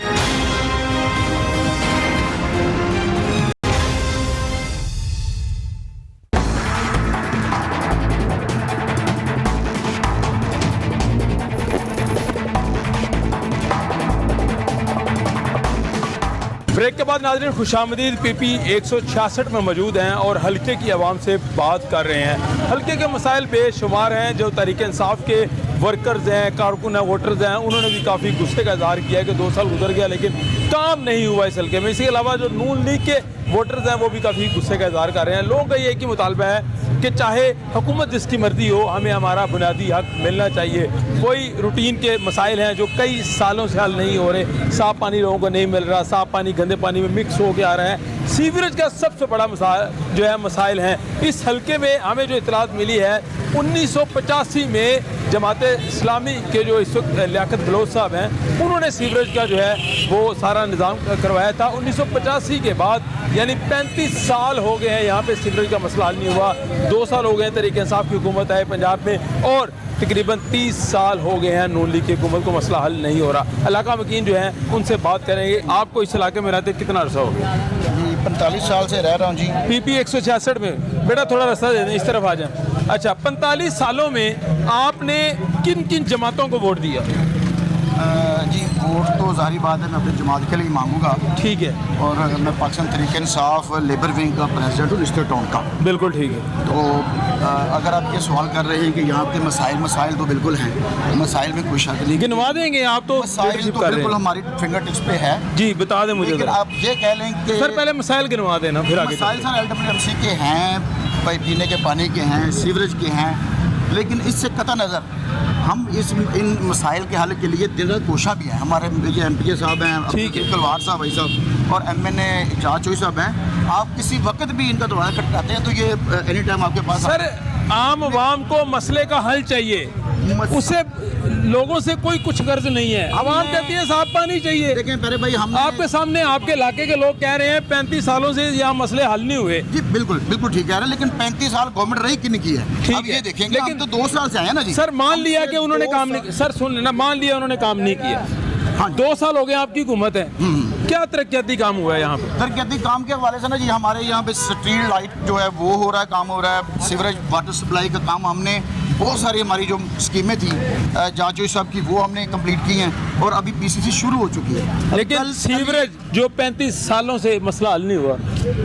ब्रेक के बाद नाज़रीन खुशामदीद PP 166 में मौजूद हैं और हल्के की आवाम से बात कर रहे हैं। हल्के के मसाइल बेशुमार हैं, जो तहरीक इंसाफ के वर्कर्स हैं, कारकुन हैं, वोटर्स हैं, उन्होंने भी काफ़ी गुस्से का इजहार किया है कि 2 साल गुजर गया लेकिन काम नहीं हुआ इस हल्के में। इसके अलावा जो नून लीग के वोटर्स हैं वो भी काफ़ी गुस्से का इजहार कर रहे हैं। लोगों का ये एक ही मुतालबा है कि चाहे हुकूमत जिसकी मर्जी हो, हमें हमारा बुनियादी हक मिलना चाहिए। कोई रूटीन के मसाइल हैं जो कई सालों से हल नहीं हो रहे, साफ़ पानी लोगों को नहीं मिल रहा, साफ़ पानी गंदे पानी में मिक्स हो के आ रहा है, सीवरेज का सबसे बड़ा जो है मसाइल हैं। इस हल्के में हमें जो इतलात मिली है 1985 में जमात इस्लामी के जो इस वक्त लियाकत बलोच साहब हैं उन्होंने सीवरेज का जो है वो सारा निज़ाम करवाया था। 1985 के बाद यानी 35 साल हो गए हैं यहाँ पे सीवरेज का मसला हल नहीं हुआ। 2 साल हो गए हैं तहरीक इंसाफ की हुकूमत है पंजाब में और तकरीबन 30 साल हो गए हैं नून लीग की हुकूमत को मसला हल नहीं हो रहा। इलाका मकीन जो है उनसे बात करेंगे। आपको इस इलाके में रहते कितना अर्सा हो गया?
45 साल से रह रहा हूँ जी।
PP 166 में। बेटा थोड़ा रास्ता दे दें, इस तरफ आ जाए। अच्छा, 45 सालों में आपने किन किन जमातों को वोट दिया?
जी वोट तो जाहिर बात है मैं अपनी जमात के लिए मांगूंगा।
ठीक है।
और मैं पाकिस्तान तहरीक इंसाफ लेबर विंग का प्रेसिडेंट हूँ रिश्ते टाउन का।
बिल्कुल ठीक है।
तो अगर आप ये सवाल कर रहे हैं कि यहाँ के मसाइल तो बिल्कुल हैं, मसाइल में कोई शक नहीं।
गिनवा देंगे आप तो
मसाइल तो बिल्कुल हमारी फिंगर टिप्स पे है।
जी बता दें मुझे।
लेकिन आप ये कह लें कि
सर पहले मसाइल गिनवा देना फिर आगे।
मसाइल सर LWMC के हैं, पीने के पानी के हैं, सीवरेज के हैं, लेकिन इससे कता नज़र हम इन मसाइल के हल के लिए दिल कोशा भी हैं। हमारे MPA साहब हैं, कलवार साहब भाई साहब, और MNA एजाज चोई साहब हैं। आप किसी वक्त भी इनका दरवाजा खटकाते हैं तो ये एनी टाइम आपके पास।
सर आम आवाम को मसले का हल चाहिए, उससे लोगों से कोई कुछ गर्ज नहीं है। आवाम कहती है साफ पानी चाहिए।
देखें पहले भाई, हम
आपके सामने आपके इलाके के लोग कह रहे हैं 35 सालों से यहाँ मसले हल नहीं हुए।
जी बिल्कुल बिल्कुल ठीक कह रहे हैं, लेकिन 35 साल गवर्नमेंट रही किन की है? अब ये देखेंगे, लेकिन तो 2 साल से आए ना जी।
सर मान लिया कि उन्होंने काम नहीं, सर सुन लेना, मान लिया उन्होंने काम नहीं किया, हाँ 2 साल हो गए आपकी हुकूमत है, क्या तरक्याती काम हुआ है यहाँ पे?
तरक्याती काम के हवाले से ना जी, हमारे यहाँ पे स्ट्रीट लाइट जो है वो हो रहा है, काम हो रहा है। सीवरेज वाटर सप्लाई का काम हमने बहुत सारी हमारी जो स्कीमें थी जांच साहब की वो हमने कंप्लीट की हैं, और अभी PCC शुरू हो चुकी है।
लेकिन सीवरेज जो 35 सालों से मसला हल नहीं हुआ,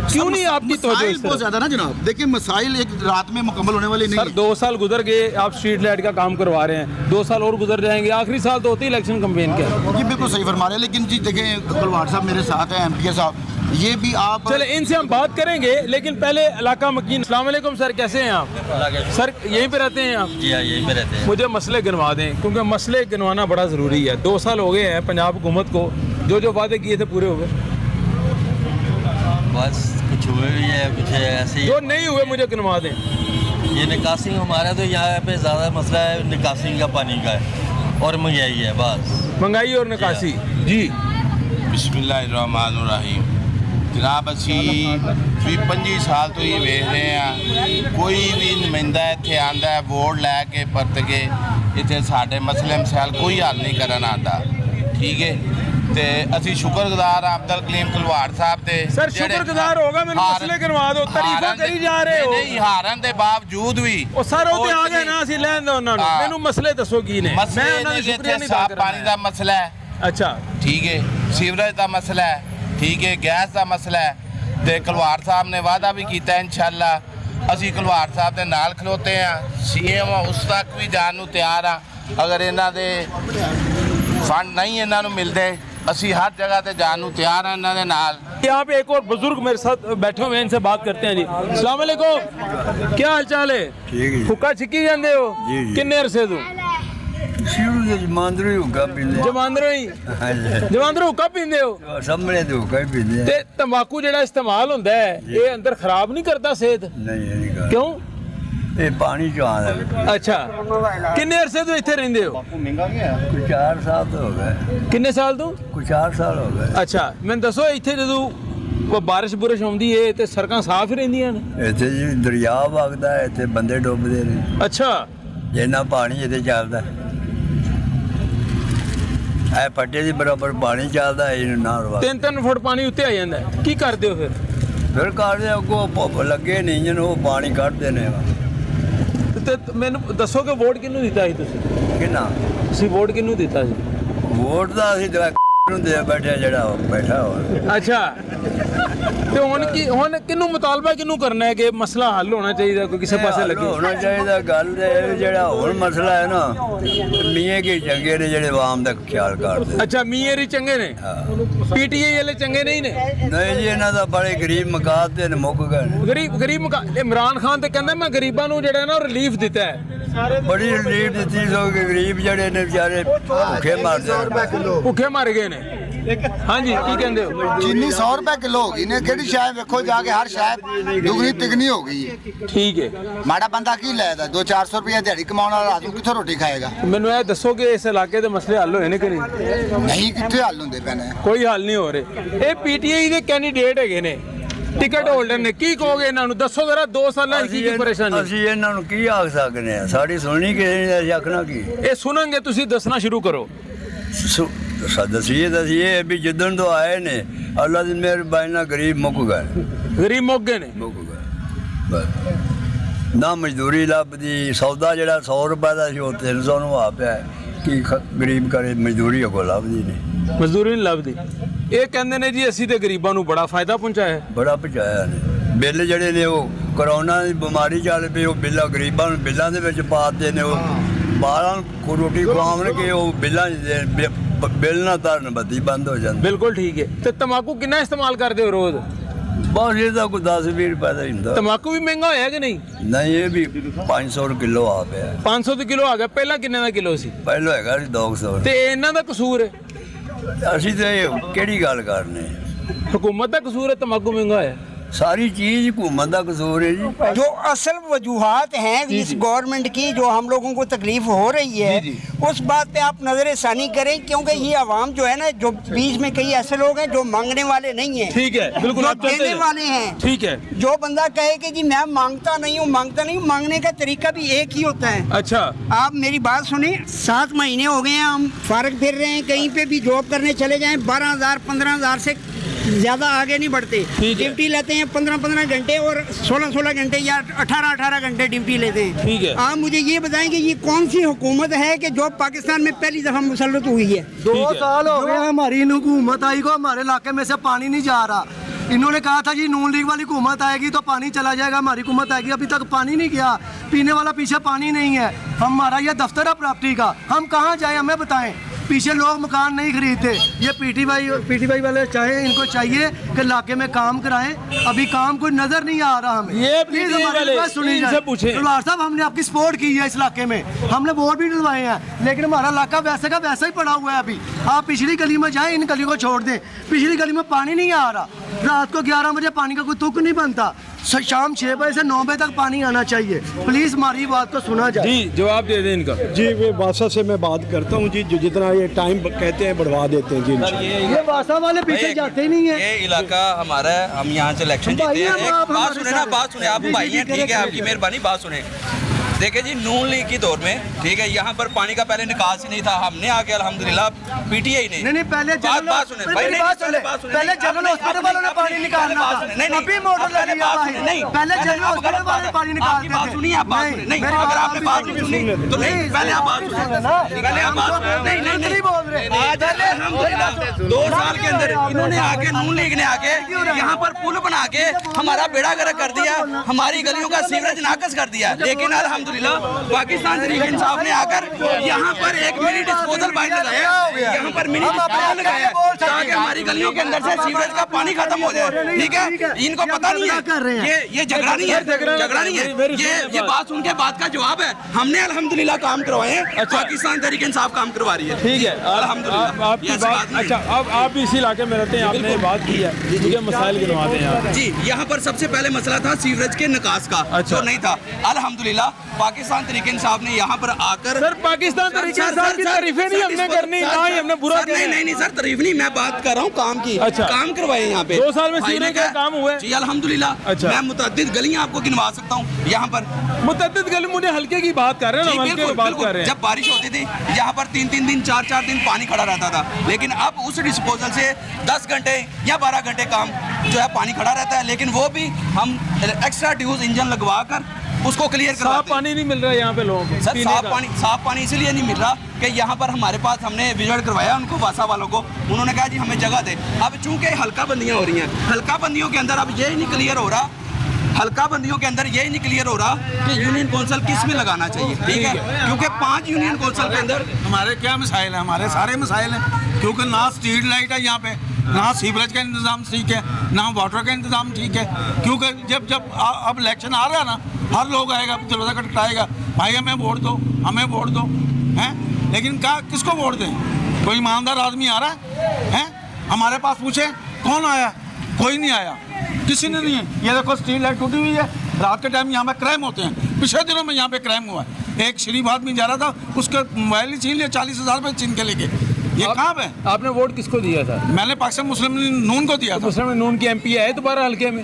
क्यों नहीं आपकी तवज्जो इस तरफ?
बहुत ज्यादा ना जनाब, देखिए मसाइल एक रात में मुकम्मल होने वाले नहीं।
सर 2 साल गुजर गए, आप स्ट्रीट लाइट का काम करवा रहे हैं, 2 साल और गुजर जाएंगे, आखिरी साल तो होती इलेक्शन कैंपेन के।
जी बिल्कुल सही फरमा रहे हैं, लेकिन जी देखें कलवार साहब मेरे साथ हैं, MPA साहब, ये भी आप
चले इनसे हम बात करेंगे, लेकिन पहले इलाका मकीन। अस्सलाम वालेकुम सर, कैसे हैं आप? सर यहीं पे रहते हैं आप?
जी हाँ यहीं पे रहते हैं।
मुझे मसले गिनवा दें, क्योंकि मसले गिनवाना बड़ा ज़रूरी है। 2 साल हो गए हैं पंजाब हुकूमत को, जो वादे किए थे पूरे हो गए?
बस कुछ हुए भी है, कुछ ऐसे ही
जो नहीं हुए मुझे गिनवा दें।
ये निकासी हमारा तो यहाँ पे ज़्यादा मसला है निकासी का, पानी का है और महंगाई है, बस
महंगाई और निकासी। जी
बिस्मिल्लाहिर्रहमानिर्रहीम। जनाब असी 25 साल तो ये वेख रहे हैं, कोई भी नुमाइंदा इत्थे आंदा है वोट लैके परत के इत्थे साडे मसले मसाइल कोई हल नहीं करन आंदा, ठीक है। ते असी शुक्रगुजार हाँ अब्दुल कलीम कलवाड़ साहब दे।
सर शुक्रगुजार होगा, मैंने मसले गिनवा दो, तारीफां करी जा रहे हो।
नहीं हारन दे बावजूद भी
ओ सर ਉਹ ਤੇ ਆ ਗਏ ਨਾ, ਅਸੀਂ ਲੈਣ ਦੋ ਉਹਨਾਂ ਨੂੰ। ਮੈਨੂੰ ਮਸਲੇ ਦੱਸੋ ਕੀ ਨੇ?
मैं उन्होंने शुक्रिया नहीं साफ पानी का मसला है,
अच्छा
ठीक है, सीवरेज का मसला है, ठीक है, गैस का मसला है। ਤੇ ਕਲਵਾੜ ਸਾਹਿਬ ਨੇ ਵਾਅਦਾ ਵੀ ਕੀਤਾ ਇਨਸ਼ਾਅੱਲਾ ਅਸੀਂ ਕਲਵਾੜ ਸਾਹਿਬ ਦੇ ਨਾਲ ਖਲੋਤੇ ਆ। CM ਉਸ ਤੱਕ ਵੀ ਜਾਣ ਨੂੰ ਤਿਆਰ ਆ। ਅਗਰ ਇਹਨਾਂ ਦੇ ਫੰਡ ਨਹੀਂ ਇਹਨਾਂ ਨੂੰ ਮਿਲਦੇ, ਅਸੀਂ हर जगह ਤੇ ਜਾਣ ਨੂੰ ਤਿਆਰ ਆ ਇਹਨਾਂ ਦੇ ਨਾਲ।
यहाँ पे एक और बुजुर्ग मेरे साथ बैठे हुए हैं, इनसे बात करते हैं जी। अस्सलाम वालेकुम, क्या हाल चाल है?
ठीक है।
हुक्का छिक्की जाते हो?
जी जी।
किन्ने अरसे तो?
शुरू से जमांदरू ही हुक्का पींदे।
जमांदरू ही? जमांदरू हुक्का पींदे हो?
सामने तो हुक्का ही पींदे।
ते तंबाकू जेड़ा इस्तेमाल होंदा है, ये अंदर खराब नहीं करता सेहत?
नहीं नहीं करता।
क्यों?
ये पानी चो आंदा है।
अच्छा, किन्ने अरसे तो इत्थे रहिंदे हो?
कुछ 4 साल तो हो गए।
किन्ने साल तो?
कुछ 4 साल हो गए।
अच्छा, मैं दसो इत्थे जदों बारिश बुरिश आउंदी है ते सड़कां साफ ही रहिंदियां ने?
इत्थे जी दरिया वगदा है, इत्थे बंदे डुबदे ने।
अच्छा,
जिन्ना पानी इत्थे चलदा है, ऐ पट्टे दी बराबर पानी चलदा है, इन्हू ना रवा।
3-3 फुट पानी उत्ते आ जांदा है, की करदे हो फिर
ਕਰਦੇ ਅੱਗੋਂ ਲੱਗੇ ਨਹੀਂ ਇੰਜਨ, ਉਹ ਪਾਣੀ ਕੱਢਦੇ ਨੇ।
ਤੇ ਮੈਨੂੰ ਦੱਸੋ ਕਿ ਵੋਟ ਕਿਹਨੂੰ ਦਿੱਤਾ ਸੀ ਤੁਸੀਂ?
ਕਿੰਨਾ
ਤੁਸੀਂ ਵੋਟ ਕਿਹਨੂੰ ਦਿੱਤਾ ਸੀ?
ਵੋਟ ਦਾ ਅਸੀਂ ਨੂੰ ਦੇ ਬੈਠਾ ਜਿਹੜਾ ਬੈਠਾ ਹੋ।
ਅੱਛਾ, ਤੇ ਹੁਣ ਕਿਹਨੂੰ ਮੁਤਾਲਬਾ ਕਿਹਨੂੰ ਕਰਨਾ ਹੈ ਕਿ ਮਸਲਾ ਹੱਲ ਹੋਣਾ ਚਾਹੀਦਾ, ਕੋਈ ਕਿਸੇ ਪਾਸੇ ਲੱਗੇ
ਹੋਣਾ ਚਾਹੀਦਾ? ਗੱਲ ਇਹ ਜਿਹੜਾ ਹੁਣ ਮਸਲਾ ਹੈ ਨਾ, ਮੀਆਂ ਕੀ ਚੰਗੇ ਨੇ ਜਿਹੜੇ ਆਵਾਮ ਦਾ ਖਿਆਲ ਕਰਦੇ।
ਅੱਛਾ, ਮੀਆਂ ਹੀ ਚੰਗੇ ਨੇ, PTI ਵਾਲੇ ਚੰਗੇ ਨਹੀਂ ਨੇ?
ਨਹੀਂ ਜੀ, ਇਹਨਾਂ ਦਾ ਬੜੇ ਗਰੀਬ ਮਕਾਤੇ ਨੇ, ਮੁੱਕ ਗਏ।
ਗਰੀਬ ਇਮਰਾਨ ਖਾਨ ਤੇ ਕਹਿੰਦਾ ਮੈਂ ਗਰੀਬਾਂ ਨੂੰ ਜਿਹੜਾ ਨਾ ਰਿਲੀਫ ਦਿੱਤਾ ਹੈ,
ਬੜੀ ਰਿਲੀਫ ਦਿੱਤੀ ਸੋ ਕਿ ਗਰੀਬ ਜਿਹੜੇ ਨੇ ਵਿਚਾਰੇ ਭੁੱਖੇ
ਮਰ ਗਏ ਨੇ। ਹਾਂਜੀ, ਕੀ ਕਹਿੰਦੇ ਹੋ?
ਚੀਨੀ 100 ਰੁਪਏ ਕਿਲੋ ਹੋ ਗਈ ਨੇ, ਕਿਹੜੀ ਸ਼ਾਇਦ ਵੇਖੋ ਜਾ ਕੇ ਹਰ ਸ਼ਾਇਦ ਦੁਗਣੀ ਤਿਗਣੀ ਹੋ ਗਈ ਹੈ।
ਠੀਕ ਹੈ,
ਮਾੜਾ ਬੰਦਾ ਕੀ ਲੈਦਾ 200-400 ਰੁਪਏ ਦਿਹਾੜੀ ਕਮਾਉਣ ਵਾਲਾ ਰਾਤ ਨੂੰ ਕਿੱਥੋਂ ਰੋਟੀ ਖਾਏਗਾ?
ਮੈਨੂੰ ਇਹ ਦੱਸੋ ਕਿ ਇਸ ਇਲਾਕੇ ਦੇ ਮਸਲੇ ਹੱਲ ਹੋਏ ਨੇ ਕਿ ਨਹੀਂ?
ਨਹੀਂ, ਕਿੱਥੇ ਹੱਲ ਹੁੰਦੇ ਪਏ ਨੇ,
ਕੋਈ ਹੱਲ ਨਹੀਂ ਹੋ ਰਹੇ। ਇਹ PTI ਦੇ ਕੈਂਡੀਡੇਟ ਹੈਗੇ ਨੇ, ਟਿਕਟ ਹੋਲਡਰ ਨੇ, ਕੀ ਕਹੋਗੇ ਇਹਨਾਂ ਨੂੰ? ਦੱਸੋ ਜ਼ਰਾ, 2 ਸਾਲਾਂ ਦੀ ਕੀ ਪਰੇਸ਼ਾਨੀ?
ਅਸੀਂ ਇਹਨਾਂ ਨੂੰ ਕੀ ਆਖ ਸਕਦੇ ਆ? ਸਾਡੀ ਸੁਣਨੀ ਕਿਸੇ ਨੇ, ਅਸੀਂ ਆਖਣਾ ਕੀ?
ਇਹ ਸੁਣਨਗੇ, ਤੁਸੀਂ ਦੱਸਣਾ ਸ਼ੁਰੂ ਕਰੋ।
ਦਸੀਏ ਦਸੀਏ ਵੀ ਜਿੱਦਣ ਤੋਂ ਆਏ ਨੇ ਅੱਲਾ ਦੀ ਮਿਹਰਬਾਨੀ ਨਾਲ ਗਰੀਬ ਮੁੱਕ ਗਏ।
ਗਰੀਬ ਮੁੱਕ ਗਏ ਨੇ?
ਮੁੱਕ ਗਏ ਬਸ। ਨਾ ਮਜ਼ਦੂਰੀ ਲੱਭਦੀ, ਸੌਦਾ ਜਿਹੜਾ 100 ਰੁਪਏ ਦਾ ਸੀ ਉਹ 300 ਨੂੰ ਆ ਪਿਆ। ਕੀ ਗਰੀਬ ਕਰੇ, ਮਜ਼ਦੂਰੀ ਕੋ ਲੱਭਦੀ ਨਹੀਂ,
ਮਜ਼ਦੂਰੀ ਨਹੀਂ ਲੱਭਦੀ। ਇਹ ਕਹਿੰਦੇ ਨੇ ਜੀ ਅਸੀਂ ਤੇ ਗਰੀਬਾਂ ਨੂੰ ਬੜਾ ਫਾਇਦਾ ਪਹੁੰਚਾਇਆ।
ਬੜਾ ਪਹੁੰਚਾਇਆ ਨੇ। ਬਿੱਲ ਜਿਹੜੇ ਨੇ ਉਹ ਕਰੋਨਾ ਦੀ ਬਿਮਾਰੀ ਚੱਲ ਪਈ, ਉਹ ਬਿੱਲਾਂ ਗਰੀਬਾਂ ਨੂੰ ਬਿੱਲਾਂ ਦੇ ਵਿੱਚ ਪਾਤੇ ਨੇ। ਉਹ ਬਾਹਰਾਂ ਨੂੰ ਰੋਟੀ ਖਵਾਉਣਗੇ, ਉਹ ਬਿੱਲਾਂ ਬਿੱਲ ਨਾ ਧਰਨ ਬੱਤੀ ਬੰਦ ਹੋ ਜਾਂਦੀ।
ਬਿਲਕੁਲ ਠੀਕ ਹੈ। ਤੇ ਤੰਬਾਕੂ ਕਿੰਨਾ ਇਸਤੇਮਾਲ ਕਰਦੇ ਹੋ ਰੋਜ਼?
बस ये तो कोई 10-20 रुपए का ही ਹੁੰਦਾ।
तंबाकू भी महंगा होया कि नहीं?
नहीं ये भी 500 किलो आ पे
500 ਦੇ ਕਿਲੋ ਆ ਗਿਆ, ਪਹਿਲਾਂ ਕਿੰਨੇ ਦਾ ਕਿਲੋ ਸੀ?
ਪਹਿਲਾਂ ਹੈਗਾ ਸੀ 200।
ਤੇ ਇਹਨਾਂ ਦਾ ਕਸੂਰ ਹੈ?
ਅਸੀਂ ਤੇ ਕਿਹੜੀ ਗੱਲ ਕਰਨੇ,
हुकूमत का कसूर है तंबाकू महंगा है?
सारी चीज हुकूमत का कसूर है जी।
जो असल वजूहात हैं इस गवर्नमेंट की, जो हम लोगों को तकलीफ हो रही है, उस बात पे आप नजरसानी करें, क्योंकि ये आवाम जो है ना, जो बीच में कई ऐसे लोग हैं जो मांगने वाले नहीं हैं।
ठीक है, बिल्कुल
जो देने वाले हैं।
ठीक है।
जो बंदा कहे कि जी मैं मांगता नहीं हूँ, मांगने का तरीका भी एक ही होता है।
अच्छा,
आप मेरी बात सुने, 7 महीने हो गए हैं हम फारग फिर रहे हैं, कहीं पे भी जॉब करने चले जाएं 12,000 15,000 से ज़्यादा आगे नहीं बढ़ते। ड्यूटी लेते हैं 15-15 घंटे और 16-16 घंटे या 18-18 घंटे ड्यूटी लेते हैं।
ठीक है।
आप मुझे ये बताएं कि ये कौन सी हुकूमत है कि जो पाकिस्तान में पहली दफ़ा मुसल्लत हुई है?
2 साल हो गए हमारी हुकूमत आई को, हमारे इलाके में से पानी नहीं जा रहा। इन्होंने कहा था जी नून लीग वाली हुकूमत आएगी तो पानी चला जाएगा, हमारी हुकूमत आएगी, अभी तक पानी नहीं गया। पीने वाला पीछे पानी नहीं है। हमारा ये दफ्तर है प्रॉपर्टी का, हम कहाँ जाए हमें बताएं। पीछे लोग मकान नहीं खरीदते। ये पीटीवाई वाले चाहे, इनको चाहिए कि इलाके में काम कराएं, अभी काम कोई नजर नहीं आ रहा हमें।
ये
प्लीज हमारी बात सुनी जाए। तलवार साहब हमने आपकी सपोर्ट की है इस इलाके में, हमने वोट भी डलवाए हैं, लेकिन हमारा इलाका वैसे का वैसा ही पड़ा हुआ है। अभी आप पिछली गली में जाएं, इन गलियों को छोड़ दें, पिछली गली में पानी नहीं आ रहा। रात को 11 बजे पानी का कोई तुक नहीं बनता, शाम 6 बजे से 9 बजे तक पानी आना चाहिए। प्लीज हमारी बात को सुना जाए।
जी जवाब दे दें इनका।
जी वे बासा से मैं बात करता हूँ जी, जो जितना ये टाइम कहते हैं बढ़वा देते हैं जी।
ये बासा वाले पीछे जाते ही नहीं है।
ये इलाका हमारा है, हम यहाँ से इलेक्शन जीते हैं। एक बात सुने ना, बात सुने, आप भाई हैं, ठीक है, आपकी मेहरबानी, बात सुने। देखिए जी, नून लीग की दौर में, ठीक है, यहाँ पर पानी का पहले निकास ही नहीं था, हमने आके अल्हम्दुलिल्लाह पीटीआई ने
नहीं पहले
बात सुने भाई,
पहले जनरल हॉस्पिटल वालों ने पानी निकालना था, अभी मोटर लगी है। नहीं पहले जनरल हॉस्पिटल वाले पानी निकालते थे।
बात सुनिए, आप बात सुनिए। नहीं, अगर आपने बात नहीं सुनी तो नहीं, पहले आप बात सुनिए, पहले आप बात सुनिए। नहीं बोल रहे। आज अल्हम्दुलिल्लाह 2 साल के अंदर इन्होंने आके, नून लीग ने आके यहाँ पर पुल बना के हमारा बेड़ा गर्क कर दिया, हमारी गलियों का सीवरेज नाकस कर दिया। लेकिन अल्हम्दुलिल्लाह पाकिस्तान तहरीक इंसाफ ने आकर यहाँ पर एक मिनी डिस्पोजल पाइप लगाया, यहाँ पर मिनी डिस्पोजल लगाया ताकि हमारी गलियों के अंदर से सीवरेज का पानी खत्म हो जाए। ठीक है, इनको पता नहीं है, ये झगड़ा नहीं है, झगड़ा नहीं है, ये बात सुन के बात का जवाब है। हमने अल्हम्दुलिल्लाह काम करवाए हैं, पाकिस्तान तहरीक इंसाफ काम करवा रही है।
ठीक है, अल्हम्दुलिल्लाह आपकी बात। अच्छा, अब आप भी इसी इलाके में रहते हैं, आपने बात की है, मुझे मसाइल गिनवाते हैं
जी। यहाँ पर सबसे पहले मसला था सीवरेज के निकास का, जो नहीं था। अल्हम्दुलिल्लाह पाकिस्तान तहरीक इंसाफ ने यहाँ पर आकर,
सर पाकिस्तान तहरीक इंसाफ की तारीफें नहीं हमने करनी, ना ही हमने बुरा
नहीं नहीं नहीं सर, तारीफ नहीं, मैं बात कर रहा हूँ काम की।
अच्छा,
काम करवाए यहाँ पे
2 साल में सीवरेज का काम हुआ है
जी अल्हम्दुलिल्लाह।
अच्छा,
मैं मुतअद्दिद गलियाँ आपको गिनवा सकता हूँ यहाँ पर।
मुतअद्दिद गली, मुझे हल्के की बात कर रहे हैं, हल्के की बात कर रहे हैं।
जब बारिश होती थी यहाँ पर 3-3 दिन 4-4 दिन पानी खड़ा रहता था, लेकिन अब उस डिस्पोजल से 10 घंटे या 12 घंटे काम जो है पानी खड़ा रहता है, लेकिन वो भी हम एक्स्ट्रा ड्यूज इंजन लगवा कर उसको क्लियर करवाते हैं।
साफ पानी नहीं मिल रहा है यहाँ पे लोगों को
सर, साफ पानी इसलिए नहीं मिल रहा कि यहाँ पर हमारे पास, हमने विजिट करवाया उनको, वासा वालों को, उन्होंने कहा जी हमें जगह दे। अब चूंकि हल्का बंदियाँ हो रही हैं, हल्का बंदियों के अंदर अब यही नहीं क्लियर हो रहा, हल्का बंदियों के अंदर यही नहीं क्लियर हो रहा कि यूनियन कौंसिल किस में लगाना चाहिए। ठीक है, क्योंकि 5 यूनियन कौंसिल के अंदर
हमारे क्या मसाइल है, हमारे सारे मसाइल हैं, क्योंकि ना स्ट्रीट लाइट है यहाँ पे, ना सीवरेज का इंतज़ाम ठीक है, ना वाटर का इंतज़ाम ठीक है। क्योंकि जब अब इलेक्शन आ रहा है ना, हर लोग आएगा, दरवाज़ा खटखटाएगा, भाई हमें वोट दो, हमें वोट दो, हैं, लेकिन क्या किसको वोट दें? कोई ईमानदार आदमी आ रहा है? हमारे पास पूछे कौन आया, कोई नहीं आया, किसी ने नहीं है। ये देखो स्ट्रीट लाइट टूटी हुई है, रात के टाइम यहाँ पे क्राइम होते हैं, पिछले दिनों में यहाँ पे क्राइम हुआ है। एक शरीफ आदमी जा रहा था, उसका मोबाइल ही छीन लिया, 40,000 रुपये छीन के लेके। ये कहाँ पे?
आपने वोट किसको दिया था?
मैंने पाकिस्तान मुस्लिम नून को दिया था।
मुस्लिम नून की MP आए दोबारा हल्के में?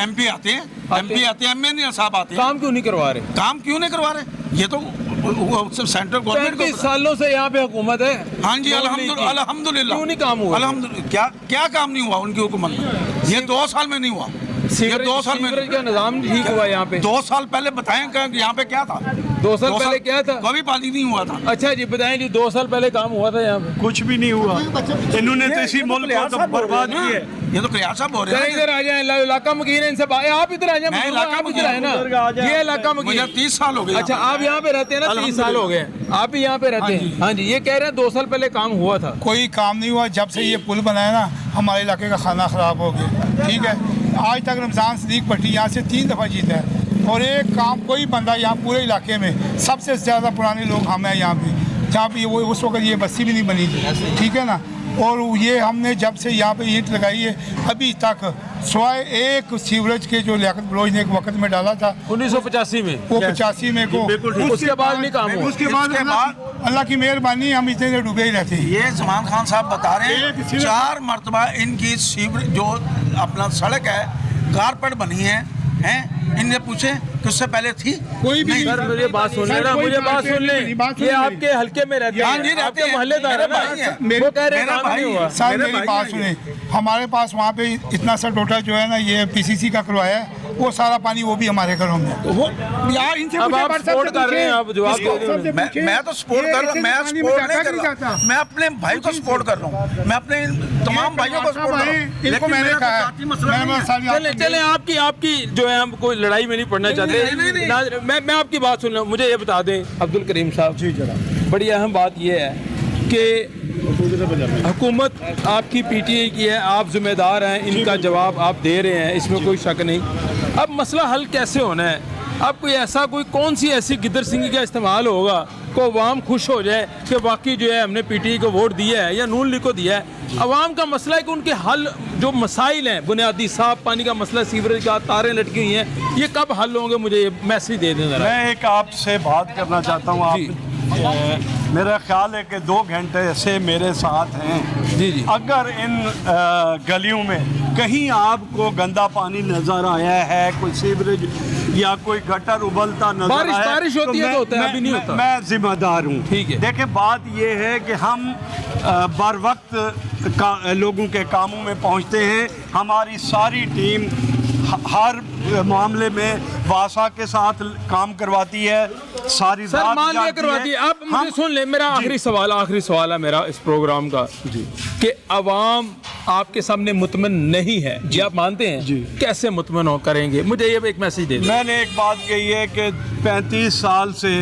MP आते हैं, MP आते हैं, MNA साहब आते हैं।
काम क्यों नहीं करवा रहे?
काम क्यों नहीं करवा रहे? ये तो सेंट्रल गवर्नमेंट
35 सालों से यहाँ पे हुकूमत है।
हाँ जी, अल्हम्दुलिल्लाह।
क्यों नहीं काम हुआ?
अल्हम्दुलिल्लाह, क्या काम नहीं हुआ उनकी हुकूमत में? ये 2 साल में नहीं हुआ। ये 2 साल में
का निजाम ठीक हुआ यहाँ पे।
2 साल पहले बताएं यहाँ पे क्या था?
2 साल पहले क्या था?
कभी पानी नहीं हुआ था।
अच्छा जी, बताएं जी, 2 साल पहले काम हुआ था यहाँ पे?
कुछ भी नहीं हुआ, इन्होंने तो इसी मुल्क को तो बर्बाद किया है।
ये तो क्रियार साहब हो रहे हैं।
इधर आ जाए, इलाका मुकीन है इनसे, आप इधर आ जाए, आप इधर आए ना, ये इलाका मुकीन।
मुझे 30 साल हो गए।
अच्छा, आप यहाँ पे रहते हैं ना, 30 साल हो गए, आप भी यहाँ पे रहते हैं। हाँ जी, ये कह रहे हैं 2 साल पहले काम हुआ था।
कोई काम नहीं हुआ, जब से ये पुल बनाया ना, हमारे इलाके का खाना खराब हो गया। ठीक है,
आज तक रमज़ान सदीक भट्टी यहाँ से 3 दफ़ा जीता है, और एक काम कोई बंदा यहाँ पूरे इलाके में सबसे ज़्यादा पुराने लोग हम हैं यहाँ पे, जहाँ पे वो उस वक्त ये बस्ती भी नहीं बनी थी, ठीक है ना। और ये हमने जब से यहाँ पे ईंट लगाई है अभी तक सिवाय एक सीवरेज के जो लियाकत बलोच ने एक वक्त में डाला था
1985 में,
वो 85 में को,
उसके बाद नहीं काम हुआ।
उसके बाद अल्लाह की मेहरबानी हम इतने देर डूबे ही रहते हैं।
ये ज़मान खान साहब बता रहे हैं 4 मरतबा इनकी सीवर जो अपना सड़क है कारपेट बनी हैं इनने पूछे कि उससे पहले थी
कोई भी।
सर मुझे बात सुन लेना, मुझे बात सुन ले, ये आपके हल्के में रहते हैं, आपके मोहल्लेदार है ना, वो कह रहे हैं काम नहीं हुआ।
सर मेरी बात सुने, हमारे पास वहाँ पे इतना सा टोटा जो है ना ये पीसीसी का करवाया है, वो सारा पानी वो भी हमारे घरों में, तो वो यार इनसे
अब आप सपोर्ट कर रहे हैं, आप जवाब
मैं तो सपोर्ट कर रहा हूँ, मैं सपोर्ट नहीं कर रहा, मैं अपने भाई को सपोर्ट कर रहा हूँ, मैं अपने तमाम भाइयों को सपोर्ट कर रहा हूँ।
इनको मैंने कहा
चले आपकी जो है हम कोई लड़ाई में नहीं पड़ना चाहते, मैं आपकी बात सुन रहा हूँ। मुझे ये बता दें अब्दुल करीम साहब जी, जरा बड़ी अहम बात ये है कि हुकूमत आपकी पीटीआई की है, आप जिम्मेदार हैं, इनका जवाब आप दे रहे हैं, इसमें कोई शक नहीं। अब मसला हल कैसे होना है? अब कोई ऐसा कौन सी ऐसी गिद्दर सिंगी का इस्तेमाल होगा को अवाम खुश हो जाए कि वाकई जो है हमने पीटीआई को वोट दिया है या नून लीग को दिया है। अवाम का मसला है कि उनके हल जो मसाइल हैं बुनियादी, साफ पानी का मसला, सीवरेज का, तारें लटकी हुई हैं, ये कब हल होंगे? मुझे ये मैसेज दे दें जरा।
मैं एक आपसे बात करना चाहता हूँ। आप मेरा ख्याल है कि 2 घंटे से मेरे साथ हैं
जी जी।
अगर इन गलियों में कहीं आपको गंदा पानी नजर आया है, कोई सीवरेज या कोई गटर उबलता नजर आया,
बारिश होती है तो होता है, अभी नहीं होता।
मैं जिम्मेदार हूँ।
ठीक है।
देखिए बात ये है कि हम बर वक्त लोगों के कामों में पहुँचते हैं, हमारी सारी टीम हर मामले में वासा के साथ काम करवाती है, सारी
सर मान लिया करवाती है। आप मुझे सुन ले, मेरा आखिरी सवाल है मेरा इस प्रोग्राम का जी, कि अवाम आपके सामने मुतमन नहीं है जी, आप मानते हैं जी, कैसे मुतमन हो करेंगे? मुझे ये एक मैसेज दे दें।
मैंने एक बात कही है कि 35 साल से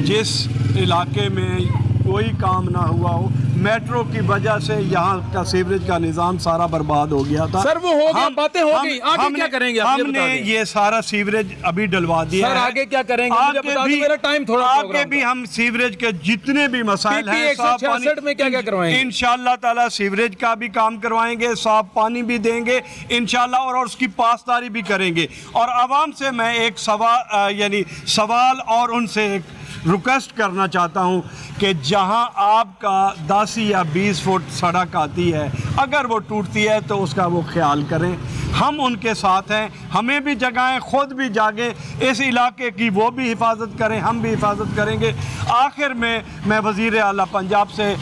जिस इलाके में कोई काम ना हुआ हो, मेट्रो की वजह से यहाँ का सीवरेज का निज़ाम सारा बर्बाद हो गया था।
सर वो हो गया, बातें हो गई, आगे क्या करेंगे?
हमने ये सारा सीवरेज अभी डलवा दिया
सर, आगे क्या करेंगे? मुझे बता दो, मेरा टाइम थोड़ा
आगे भी हम सीवरेज के जितने भी मसाइल हैं,
166 में क्या क्या करवाएंगे
इंशाअल्लाह ताला, सीवरेज का भी काम करवाएंगे, साफ पानी भी देंगे इंशाअल्लाह, और उसकी पासदारी भी करेंगे। और आवाम से मैं एक सवाल और उनसे एक रिक्वेस्ट करना चाहता हूं कि जहां आपका 10 या 20 फुट सड़क आती है, अगर वो टूटती है तो उसका वो ख्याल करें। हम उनके साथ हैं, हमें भी जगाएं, खुद भी जागें, इस इलाके की वो भी हिफाजत करें, हम भी हिफाजत करेंगे। आखिर में मैं वज़ीर आला पंजाब से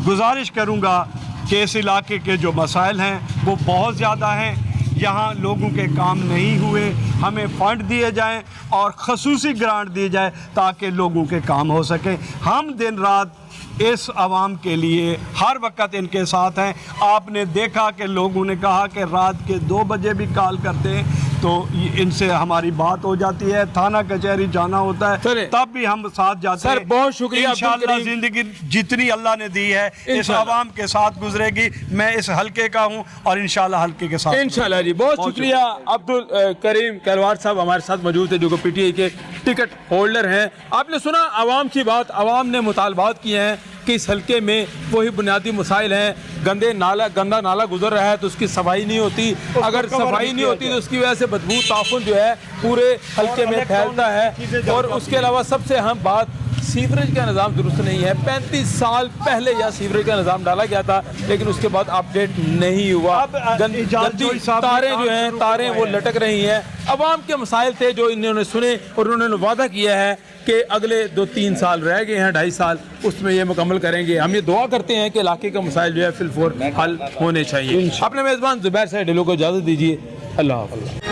गुजारिश करूँगा कि इस इलाके के जो मसाइल हैं वो बहुत ज़्यादा हैं, यहाँ लोगों के काम नहीं हुए, हमें फ़ंड दिए जाएं और ख़ुसूसी ग्रांट दी जाए ताकि लोगों के काम हो सके। हम दिन रात इस आवाम के लिए हर वक्त इनके साथ हैं। आपने देखा कि लोगों ने कहा कि रात के 2 बजे भी कॉल करते हैं तो इनसे हमारी बात हो जाती है, थाना कचहरी जाना होता है तब भी हम साथ जाते हैं।
सर बहुत शुक्रिया।
इंशाअल्लाह ज़िंदगी जितनी अल्लाह ने दी है इस आवाम के साथ गुजरेगी। मैं इस हल्के का हूँ और इंशाअल्लाह हल्के के साथ
इंशाअल्लाह जी। बहुत शुक्रिया अब्दुल करीम कहलवार साहब हमारे साथ मौजूद है, जो कि पीटीआई के टिकट होल्डर हैं। आपने सुना आवाम की बात, आवाम ने मुतालबात किए हैं कि इस हल्के में वही बुनियादी मसाइल हैं, गंदा नाला गुजर रहा है तो उसकी सफाई नहीं होती, अगर सफाई नहीं होती तो उसकी वजह से बदबू ताफुन जो है पूरे हल्के में फैलता है। और उसके अलावा सबसे अहम बात, सीवरेज का निज़ाम दुरुस्त नहीं है। 35 साल पहले यह सीवरेज का निज़ाम डाला गया था लेकिन उसके बाद अपडेट नहीं हुआ। गंदी तारें जो हैं, तारें वो लटक रही हैं। अवाम के मसाइल थे जो इन्होंने सुने और उन्होंने वादा किया है कि अगले 2-3 साल रह गए हैं, 2.5 साल, उसमें ये मुकम्मल करेंगे। हम ये दुआ करते हैं कि इलाके का मसाइल जो है फिलफोर हल होने चाहिए। अपने मेज़बान ज़ुबैर साहब ढिल्लों को इजाज़त दीजिए। अल्लाह हाफ़िज़।